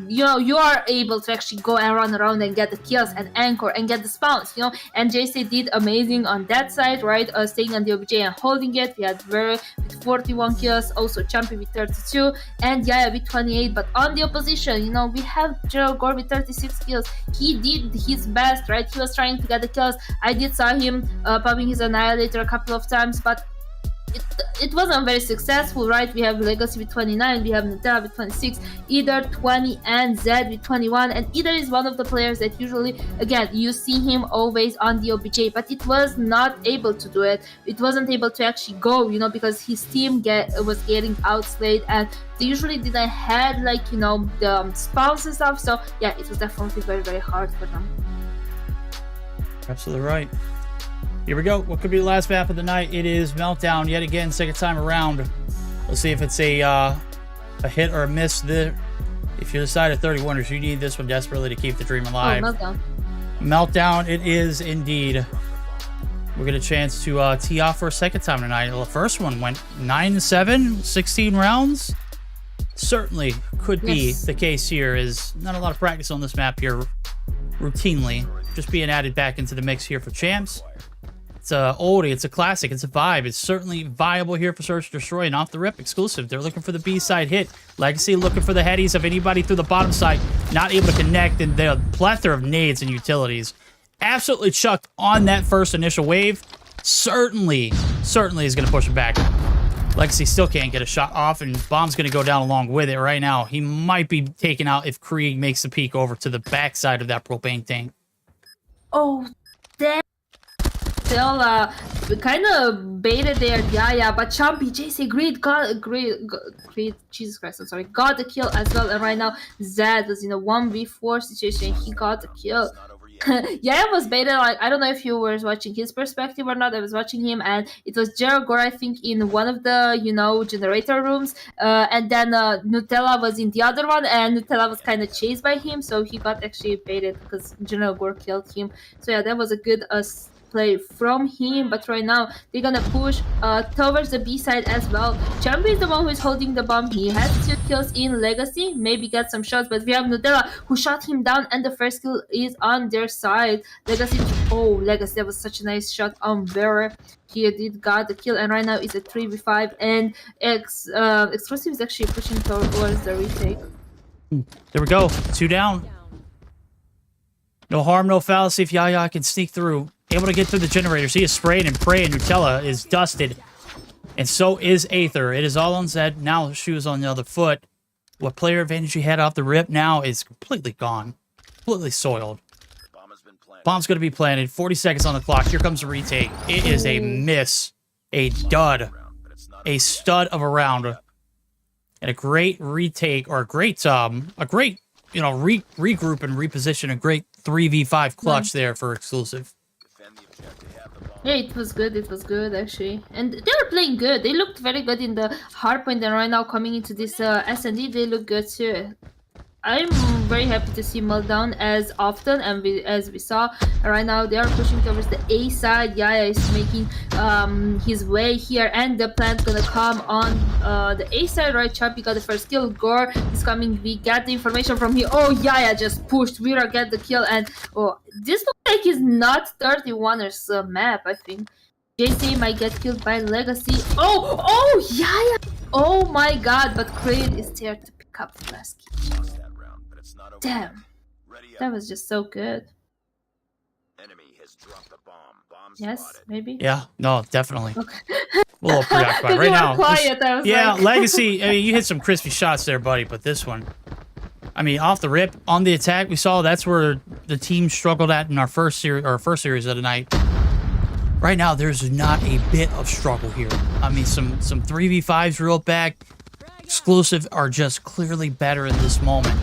you know, you are able to actually go and run around and get the kills and anchor and get the spawns, you know. And JC did amazing on that side, right? Staying on the OBJ and holding it. We had Vera with 41 kills, also Champy with 32, and Yaya with 28. But on the opposition, you know, we have Gerald Gore with 36 kills. He did his best, right? He was trying to get the kills. I did saw him popping his Annihilator a couple of times, but it wasn't very successful, right? We have Legacy with 29, we have Nutella with 26, either 20 and Zed with 21, and either is one of the players that usually, again, you see him always on the OBJ, but it was not able to do it. It wasn't able to actually go, you know, because his team was getting outslayed, and they usually didn't have, like, you know, the spawns and stuff. So yeah, it was definitely very, very hard for them. Absolutely right. Here we go. What could be the last map of the night? It is Meltdown yet again, second time around. Let's see if it's a hit or a miss. If you're the side of 31ers, you need this one desperately to keep the dream alive. Oh, Meltdown. Meltdown, it is indeed. We'll get a chance to tee off for a second time tonight. The first one went 9-7, 16 rounds. Certainly could be the case here. Is not a lot of practice on this map here routinely. Just being added back into the mix here for champs. It's a oldie, it's a classic, it's a vibe. It's certainly viable here for Search and Destroy, and off the rip exclusive. They're looking for the B-side hit. Legacy looking for the headies of anybody through the bottom side, not able to connect, and the plethora of nades and utilities. Absolutely chucked on that first initial wave. Certainly is going to push it back. Legacy still can't get a shot off, and Bomb's going to go down along with it right now. He might be taken out if Krieg makes the peek over to the backside of that propane tank. Oh, damn. Still kind of baited there, yeah, but Champy, JC, Greed, Jesus Christ, I'm sorry, got the kill as well, and right now Zed was in a 1v4 situation, he got the kill. Yeah, it was baited, like, I don't know if you were watching his perspective or not. I was watching him, and it was Gerald Gore, I think, in one of the, you know, generator rooms, and then Nutella was in the other one, and Nutella was kind of chased by him, so he got actually baited because Gerald Gore killed him. So yeah, that was a good play from him, but right now they're gonna push towards the B side as well. Champion is the one who is holding the bomb. He has 2 kills in Legacy, maybe get some shots, but we have Nutella who shot him down, and the first kill is on their side. Legacy, oh, Legacy, that was such a nice shot on Vera. He did got the kill, and right now it's a 3v5, and Exclusive is actually pushing towards the retake. There we go, 2 down. No harm, no foul. See if Yaya can sneak through. Able to get through the generators. He is spraying and praying. Nutella is dusted. And so is Aether. It is all on Zed. Now shoes on the other foot. What player advantage he had off the rip now is completely gone. Completely soiled. Bomb's going to be planted. 40 seconds on the clock. Here comes the retake. It is a miss. A dud. A stud of a round. And a great retake, or a great, you know, regroup and reposition. A great 3v5 clutch there for Exclusive. Yeah, it was good actually, and they were playing good. They looked very good in the hardpoint, and right now coming into this S&D, they look good too. I'm very happy to see Meltdown as often, and as we saw right now, they are pushing towards the A side. Yaya is making his way here, and the plant's gonna come on the A side, right? Champy got the first kill. Gore is coming. We got the information from here. Oh, Yaya just pushed. Vera get the kill, and oh, this looks like it's not 31ers map, I think. JC might get killed by Legacy. Oh, Yaya! Oh my god, but Creed is there to pick up the last kill. Damn, that was just so good. Yes, maybe? Yeah, no, definitely. Okay. A little preoccupied right now. Quiet, I was yeah, like... Legacy, I mean, you hit some crispy shots there, buddy, but this one, I mean, off the rip, on the attack, we saw that's where the team struggled at in our first series of the night. Right now, there's not a bit of struggle here. I mean, some 3v5s real back. Exclusive are just clearly better in this moment.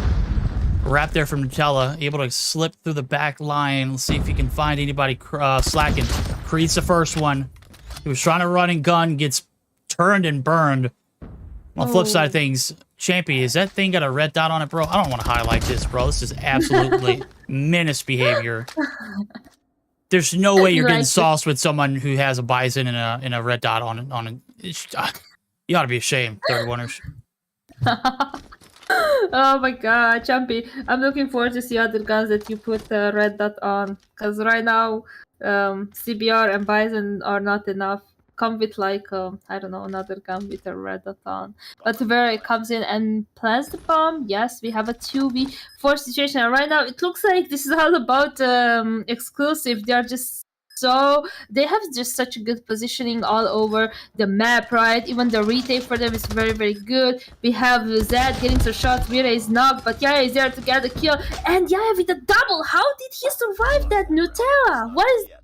Wrap there from Nutella, able to slip through the back line. Let's see if he can find anybody slacking. Creates the first one. He was trying to run and gun, gets turned and burned. On the flip side of things, Champy, is that thing got a red dot on it, bro? I don't want to highlight this, bro. This is absolutely menace behavior. There's no way you're getting sauced with someone who has a bison and a red dot on it. You ought to be ashamed, 31ers. Oh my god, Champy. I'm looking forward to see other guns that you put red dot on. Because right now, CBR and Bison are not enough. Come with like, I don't know, another gun with a red dot on. But where it comes in and plants the bomb, yes, we have a 2v4 situation. And right now, it looks like this is all about exclusive. They are just they have just such a good positioning all over the map, right? Even the retake for them is very, very good. We have Zed getting some shots. Vera is knocked, but Yaya is there to get the kill. And Yaya with a double. How did he survive that, Nutella? What is that?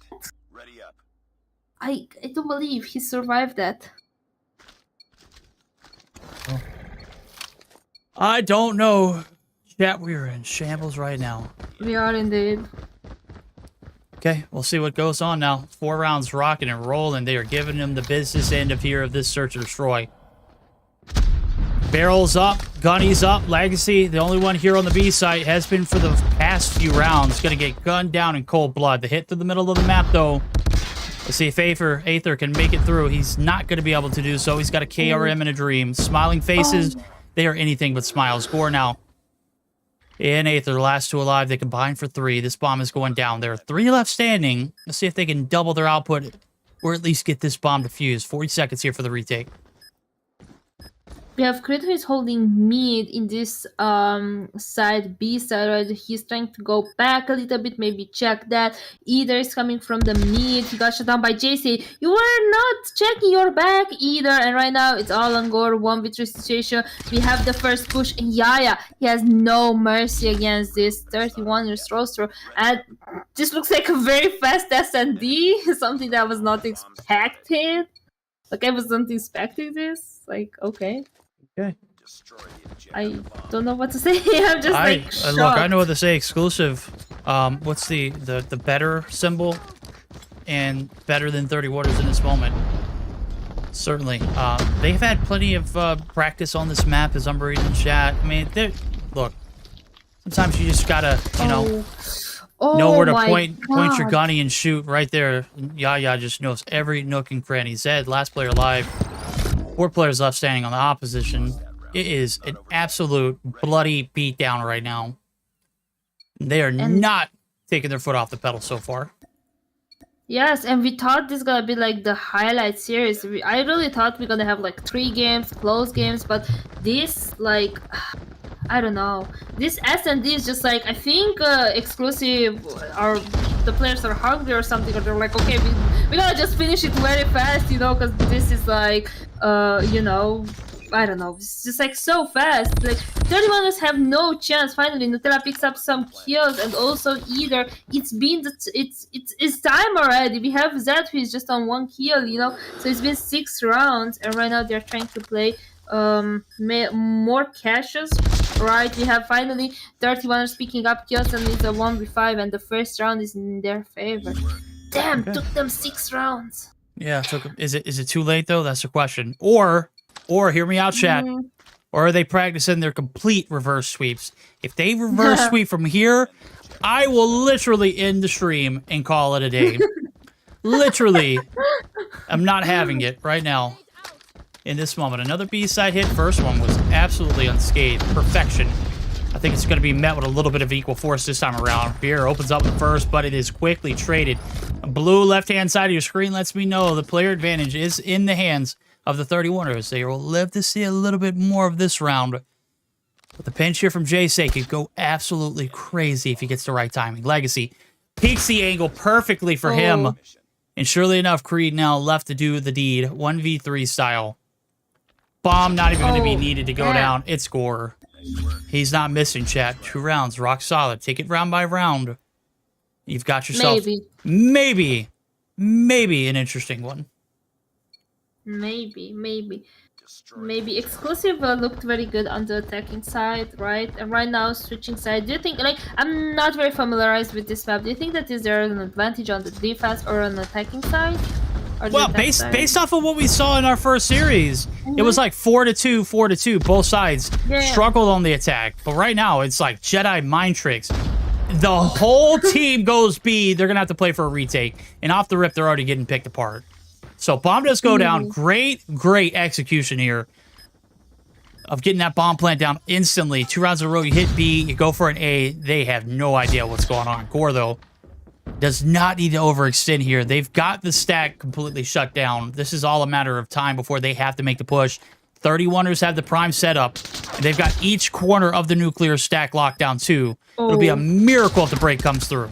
I don't believe he survived that. I don't know. Chat, we are in shambles right now. We are indeed. Okay, we'll see what goes on now. 4 rounds rocking and rolling. They are giving him the business end of here of this search and destroy. Barrels up, Gunny's up, Legacy, the only one here on the B site, has been for the past few rounds. Gonna get gunned down in cold blood. The hit to the middle of the map, though. Let's see if Aether can make it through. He's not gonna be able to do so. He's got a KRM and a dream. Smiling faces, they are anything but smiles. Score now. And Aether, the last 2 alive. They combine for 3. This bomb is going down. There are 3 left standing. Let's see if they can double their output or at least get this bomb defused. 40 seconds here for the retake. We have Crit who is holding mid in this side, B side, right? He's trying to go back a little bit, maybe check that. Either is coming from the mid. He got shot down by JC. You were not checking your back either. And right now, it's all on Gore, 1v3 situation. We have the first push. And Yaya, he has no mercy against this 31ers roster. And this looks like a very fast S&D. Something that was not expected. Like, I wasn't expecting this. Like, okay. Okay. I don't know what to say. I'm just like shocked. Look, I know what to say. Exclusive. What's the better symbol? And better than 30 waters in this moment. Certainly. They've had plenty of practice on this map, as I'm reading in chat. I mean, look. Sometimes you just gotta, you know where to point your gunny and shoot right there. Yaya just knows every nook and cranny. Zed, last player alive. 4 players left standing on the opposition. It is an absolute bloody beatdown right now. They are not taking their foot off the pedal so far. Yes, and we thought this gonna be like the highlight series. I really thought we're gonna have like 3 games, close games, but this, like, I don't know. This S&D is just like, I think exclusive, or the players are hungry or something, or they're like, okay, we're gonna just finish it very fast, you know, because this is like, you know, I don't know, it's just like so fast. Like 31ers have no chance. Finally, Nutella picks up some kills, and also either it's been it's time already. We have Zed who is just on 1 kill, you know, so it's been 6 rounds, and right now they're trying to play more caches. Right, we have finally 31ers picking up kills, and it's a 1v5, and the first round is in their favor. Damn, took them 6 rounds. Yeah, is it too late though? That's the question. Or hear me out, chat. Or are they practicing their complete reverse sweeps? If they reverse sweep from here, I will literally end the stream and call it a day. Literally, I'm not having it right now. In this moment, another B-side hit. First one was absolutely unscathed. Perfection. I think it's going to be met with a little bit of equal force this time around. Beer opens up the first, but it is quickly traded. Blue left-hand side of your screen lets me know the player advantage is in the hands of the 31ers. They will live to see a little bit more of this round. But the pinch here from J-Say could go absolutely crazy if he gets the right timing. Legacy peeks the angle perfectly for him. And surely enough, Creed now left to do the deed. 1v3 style. Bomb not even going to be needed to go down. It's Gore. He's not missing, chat. 2 rounds, rock solid. Take it round by round. You've got yourself maybe an interesting one. Maybe Exclusive looked very good on the attacking side, right? And right now switching side, do you think, like, I'm not very familiarized with this map, do you think that is there an advantage on the defense or on the attacking side? Or Well, based off of what we saw in our first series, it was like 4-2, 4-2, both sides struggled on the attack. But right now, it's like Jedi mind tricks. The whole team goes B. They're gonna have to play for a retake, and off the rip, they're already getting picked apart. So bomb does go down. Great execution here of getting that bomb plant down instantly. 2 rounds in a row, you hit B, you go for an A. They have no idea what's going on. Gore, though, does not need to overextend here. They've got the stack completely shut down. This is all a matter of time before they have to make the push. 31ers have the prime setup, and they've got each corner of the nuclear stack locked down, too. It'll be a miracle if the break comes through.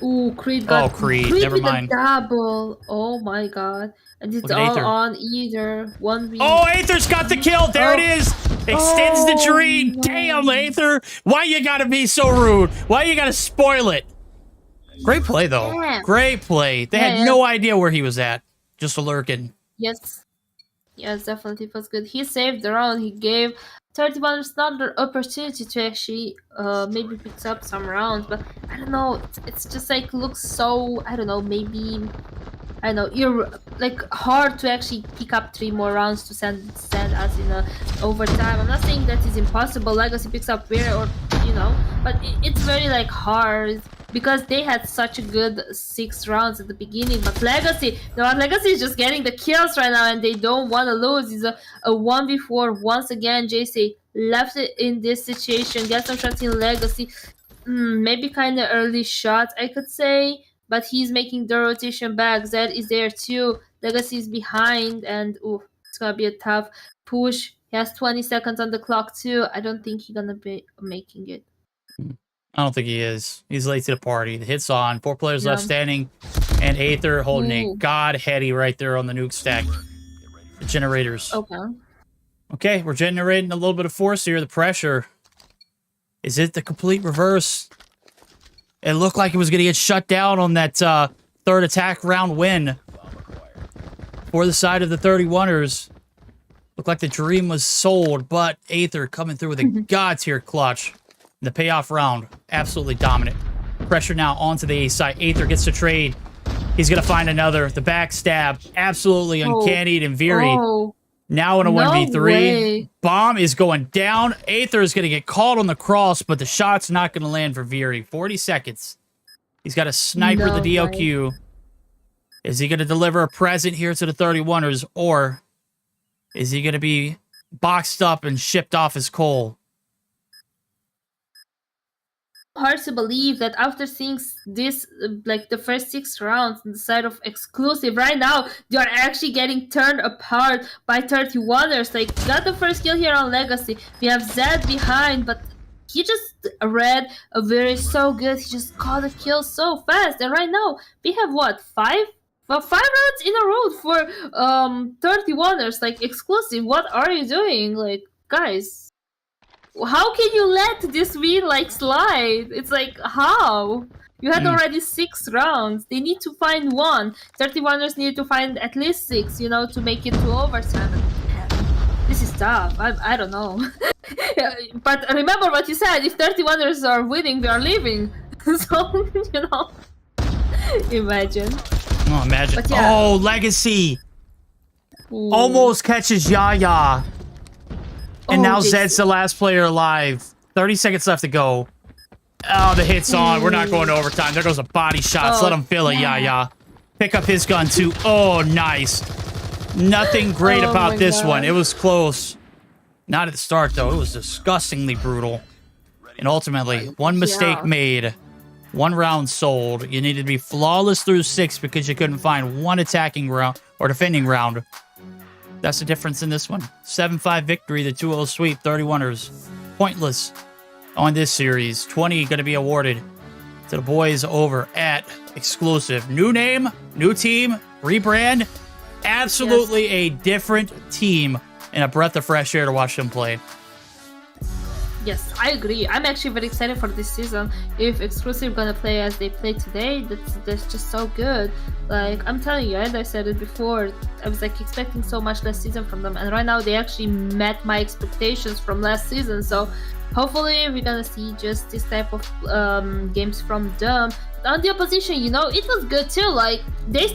Ooh, Creed got Creed, never mind. The double. Oh my god. And it's all on either 1v. Oh, Aether's got the kill. There it is. Extends the dream. Damn, Aether. Why you gotta be so rude? Why you gotta spoil it? Great play, though. Great play. They had no idea where he was at. Just lurking. Yes, definitely. It was good. He saved the round. He gave 31ers another opportunity to actually maybe pick up some rounds, but I don't know, it's just like looks so, I don't know, maybe, I don't know, you're like hard to actually pick up 3 more rounds to send us in a overtime. I'm not saying that is impossible. Legacy picks up where, or you know, but it's very like hard because they had such a good 6 rounds at the beginning. But Legacy, Legacy is just getting the kills right now, and they don't want to lose. It's a 1v4 once again. JC left it in this situation, get some shots in Legacy. Maybe kind of early shots, I could say, but he's making the rotation back. Zed is there too. Legacy is behind, and it's gonna be a tough push. He has 20 seconds on the clock too. I don't think he's gonna be making it. I don't think he is. He's late to the party. The hit's on. 4 players left standing, and Aether holding a god heady right there on the nuke stack. The generators. Okay, we're generating a little bit of force here. The pressure. Is it the complete reverse? It looked like it was going to get shut down on that 3rd attack round win for the side of the 31ers. Looked like the dream was sold, but Aether coming through with a god-tier clutch. The payoff round, absolutely dominant. Pressure now onto the A side. Aether gets to trade. He's going to find another. The backstab, absolutely uncanny and Veery. Now in a 1v3. Bomb is going down. Aether is going to get called on the cross, but the shot's not going to land for Veery. 40 seconds. He's got a sniper the DLQ. Is he going to deliver a present here to the 31ers, or is he going to be boxed up and shipped off as coal? Hard to believe that after seeing this, like the first 6 rounds on the side of Exclusive, right now they are actually getting turned apart by 31ers. Like, got the first kill here on Legacy. We have Zed behind, but he just read a very so good. He just got a kill so fast, and right now we have what, 5 rounds in a row for 31ers. Like, Exclusive, what are you doing? Like, guys, how can you let this win like slide? It's like, how? You had already 6 rounds. They need to find 1. 31ers need to find at least 6, you know, to make it to overtime. This is tough. I don't know. But remember what you said. If 31ers are winning, they are leaving. So, you know, imagine. Oh, imagine. Oh, Legacy. Almost catches Yaya. And now Zed's the last player alive. 30 seconds left to go. Oh, the hit's on. We're not going to overtime. There goes a body shot. Let him feel it, Yaya. Pick up his gun, too. Oh, nice. Nothing great about this one. It was close. Not at the start, though. It was disgustingly brutal. And ultimately, one mistake made. 1 round sold. You needed to be flawless through 6 because you couldn't find 1 attacking round or defending round. That's the difference in this one. 7-5 victory, the 2-0 sweep, 31ers. Pointless on this series. 20 going to be awarded to the boys over at Exclusive. New name, new team, rebrand. Absolutely a different team and a breath of fresh air to watch them play. Yes, I agree. I'm actually very excited for this season. If exclusive gonna play as they play today, that's just so good. Like I'm telling you, and I said it before, I was like expecting so much last season from them, and right now they actually met my expectations from last season. So hopefully we're gonna see just this type of games from them. On the opposition, you know, it was good too. Like they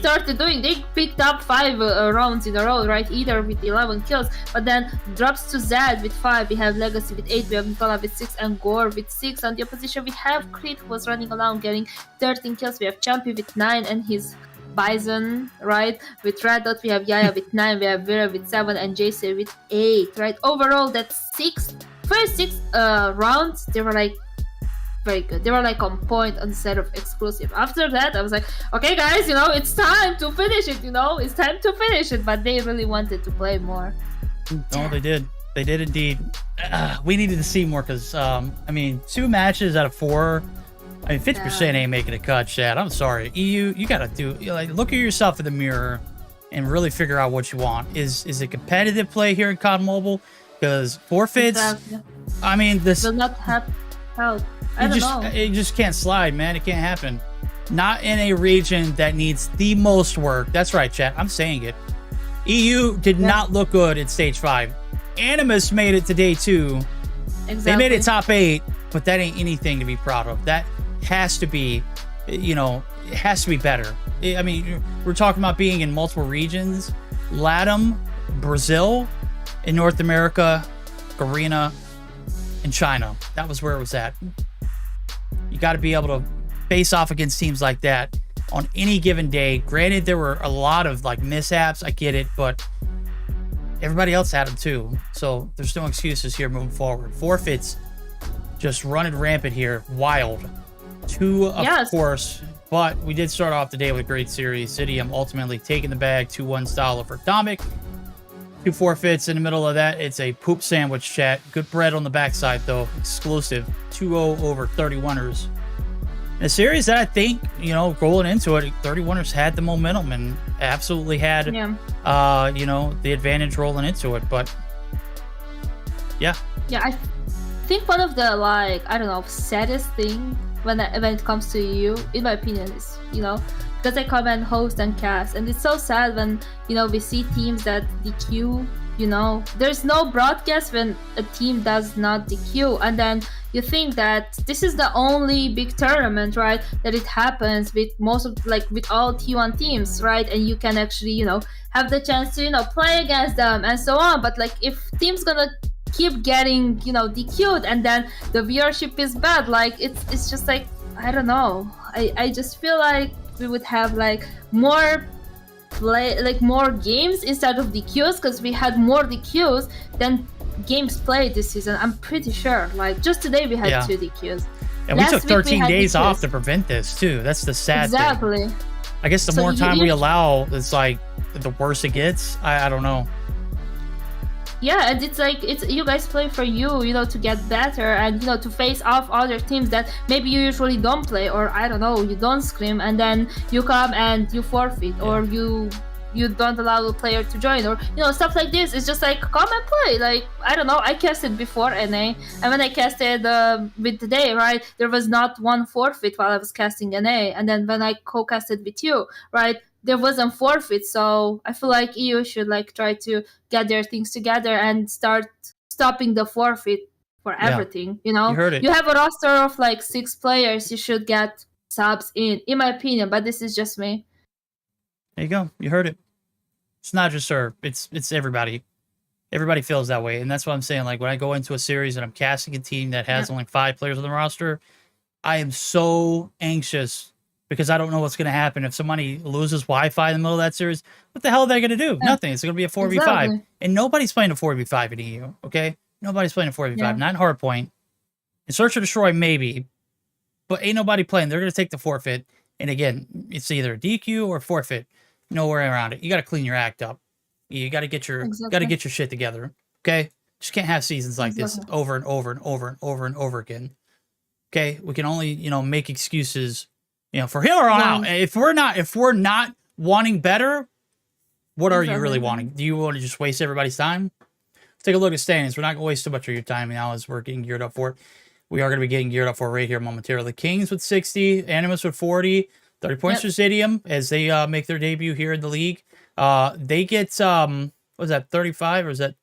picked up 5 rounds in a row, right? Either with 11 kills, but then drops to Zed with 5. We have Legacy with 8. We have Nicola with 6 and Gore with 6. On the opposition, we have Creed who was running around getting 13 kills. We have Champy with 9 and his Bison, right? With Red Dot, we have Yaya with 9. We have Vera with 7 and JC with 8, right? Overall, that's first 6 rounds. They were like very good. They were like on point on the set of exclusive. After that, I was like, okay guys, you know, it's time to finish it, you know, it's time to finish it. But they really wanted to play more. Oh, they did. They did indeed. We needed to see more because, I mean, 2 matches out of 4. I mean, 50% ain't making a cut, Chad. I'm sorry. EU, you gotta look at yourself in the mirror and really figure out what you want. Is it competitive play here in COD Mobile? Because forfeits, Exactly. I mean, this Will not have help. I don't know. it just can't slide, man. It can't happen. Not in a region that needs the most work. That's right, chat. I'm saying it. EU did not look good at stage 5. Animus made it to day 2. Exactly. They made it top 8, but that ain't anything to be proud of. That has to be, you know, it has to be better. I mean, we're talking about being in multiple regions. LATAM, Brazil, in North America, Arena, and China. That was where it was at. You got to be able to face off against teams like that on any given day. Granted, there were a lot of like mishaps. I get it, but everybody else had them too. So there's no excuses here moving forward. Forfeits just running rampant here. Wild. 2, of course. But we did start off the day with a great series. Zidium ultimately taking the bag 2-1 style over Atomic. 2 forfeits in the middle of that. It's a poop sandwich, chat. Good bread on the backside, though. Exclusive. 2-0 over 31ers. In a series that I think, you know, rolling into it, 31ers had the momentum and absolutely had, you know, the advantage rolling into it. But, yeah. Yeah, I think one of the, like, I don't know, saddest thing when it comes to EU, in my opinion, is, you know, because I come and host and cast, and it's so sad when, you know, we see teams that DQ, you know, there's no broadcast when a team does not DQ, and then you think that this is the only big tournament, right, that it happens with most of, like, with all T1 teams, right, and you can actually, you know, have the chance to, you know, play against them and so on. But like, if teams gonna keep getting, you know, DQ'd and then the viewership is bad, like, it's just like, I don't know, I just feel like we would have like more more games instead of DQs, because we had more DQs than games played this season. I'm pretty sure. Like just today we had 2 DQs. And we took 13 days off to prevent this too. That's the sad thing. I guess the more time we allow, it's like the worse it gets. I don't know. Yeah, and it's like, it's you guys play for you know, to get better and, you know, to face off other teams that maybe you usually don't play, or I don't know, you don't scrim, and then you come and you forfeit, or you don't allow the player to join, or, you know, stuff like this. It's just like, come and play. Like, I don't know, I casted before NA, and when I casted with today, right, there was not one forfeit while I was casting NA, and then when I co-casted with you, right, there wasn't forfeit. So I feel like EU should like try to get their things together and start stopping the forfeit for everything. You know, you have a roster of like 6 players. You should get subs in my opinion. But this is just me. There you go. You heard it. It's not just her. It's everybody. Everybody feels that way, and that's what I'm saying. Like when I go into a series and I'm casting a team that has only 5 players on the roster, I am so anxious, because I don't know what's going to happen. If somebody loses Wi-Fi in the middle of that series, what the hell are they going to do? Nothing. It's going to be a 4v5. Exactly. And nobody's playing a 4v5 in EU, okay? Nobody's playing a 4v5. Not in Hardpoint. In Search or Destroy, maybe. But ain't nobody playing. They're going to take the forfeit. And again, it's either DQ or forfeit. No way around it. You got to clean your act up. You got to get your shit together, okay? Just can't have seasons like this over and over and over and over and over again. Okay? We can only, you know, make excuses, you know, for here on out. If we're not wanting better, what are you really wanting? Do you want to just waste everybody's time? take a look at standings. We're not going to waste too much of your time now as we're getting geared up for it. We are going to be getting geared up for it right here momentarily. Kings with 60, Animus with 40, 30 points for Zidium as they make their debut here in the league. They get, what was that, 35? Or is that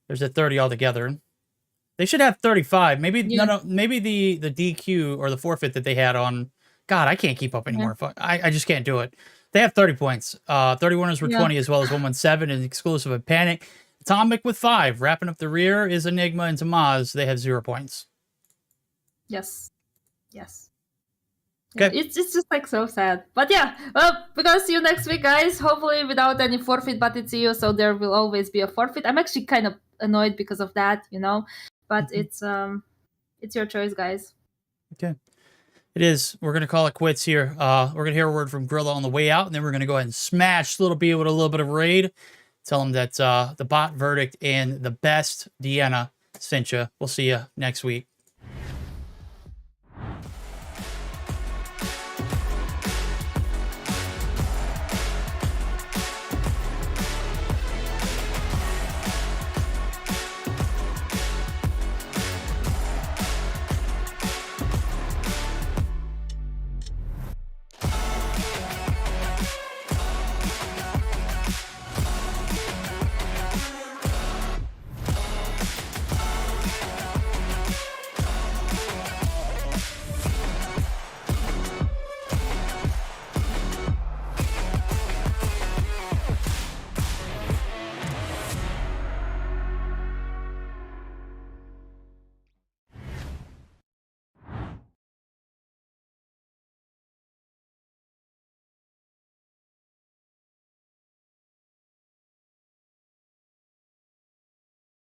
30 altogether? They should have 35. Maybe maybe the DQ or the forfeit that they had on. God, I can't keep up anymore. I just can't do it. They have 30 points. 30 winners were 20 as well as 117 and exclusive of Panic. Atomic with 5. Wrapping up the rear is Enigma and Teamaze. They have 0 points. Yes. Yes. Okay. It's just like so sad. But yeah, we're gonna see you next week, guys. Hopefully without any forfeit, but it's you, so there will always be a forfeit. I'm actually kind of annoyed because of that, you know. But it's your choice, guys. Okay. It is. We're gonna call it quits here. We're gonna hear a word from Gorilla on the way out, and then we're gonna go ahead and smash Little B with a little bit of raid. Tell him that the bot verdict and the best Deanna sent you. We'll see you next week.